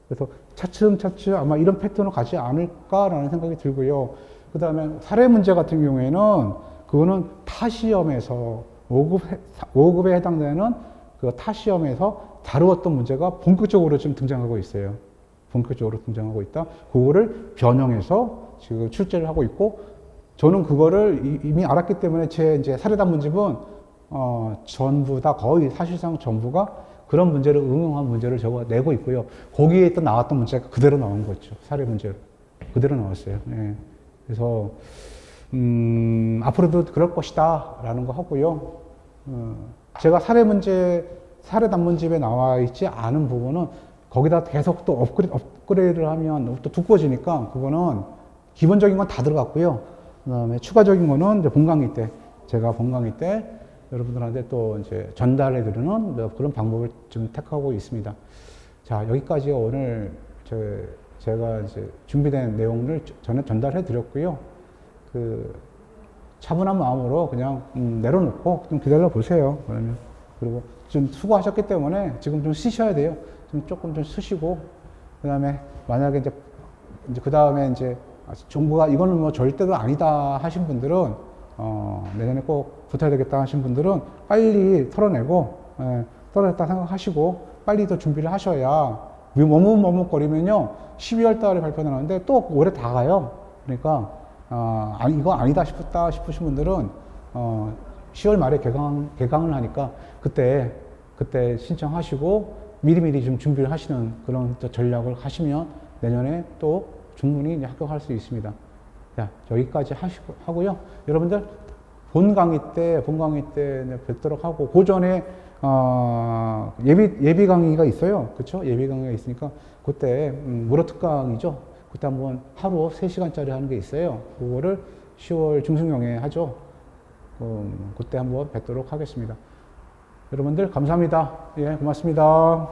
그래서 차츰차츰 아마 이런 패턴을 가지 않을까라는 생각이 들고요. 그 다음에 사례 문제 같은 경우에는 그거는 타시험에서 5급에 해당되는 그 타시험에서 다루었던 문제가 본격적으로 지금 등장하고 있어요. 본격적으로 등장하고 있다. 그거를 변형해서 지금 출제를 하고 있고, 저는 그거를 이미 알았기 때문에 제 이제 사례단문집은 전부 다 거의 사실상 전부가 그런 문제를 응용한 문제를 적어 내고 있고요. 거기에 또 나왔던 문제가 그대로 나온 거죠. 사례 문제로 그대로 나왔어요. 네. 그래서 앞으로도 그럴 것이다 라는 거 하고요. 제가 사례 단문집에 나와 있지 않은 부분은 거기다 계속 또 업그레이드를 하면 또 두꺼워지니까 그거는 기본적인 건 다 들어갔고요. 그 다음에 추가적인 거는 이제 제가 본강의 때 여러분들한테 또 이제 전달해 드리는 그런 방법을 좀 택하고 있습니다. 자, 여기까지가 오늘 제가 이제 준비된 내용을 전달해 드렸고요. 차분한 마음으로 그냥 내려놓고 좀 기다려 보세요. 그러면 그리고 좀 수고하셨기 때문에 지금 좀 쉬셔야 돼요. 조금 좀 쉬시고 그 다음에 만약에 이제 그 다음에 이제 정부가 이거는 뭐 절대로 아니다 하신 분들은 내년에 꼭 붙어야 되겠다 하신 분들은 빨리 털어내고 떨어졌다 생각하시고 빨리 더 준비를 하셔야 머뭇머뭇거리면요 12월 달에 발표 나는데 또 올해 다 가요. 그러니까 이거 아니다 싶으신 분들은 10월 말에 개강을 하니까 그때 그때 신청하시고 미리미리 좀 준비를 하시는 그런 또 전략을 하시면 내년에 또 충분히 이제 합격할 수 있습니다. 자, 여기까지 하고요. 여러분들 본 강의 때 뵙도록 하고, 그 전에, 예비 강의가 있어요. 그쵸? 예비 강의가 있으니까, 그때, 물어 특강이죠. 그때 한번 하루 3시간짜리 하는 게 있어요. 그거를 10월 중순경에 하죠. 그때 한번 뵙도록 하겠습니다. 여러분들, 감사합니다. 예, 고맙습니다.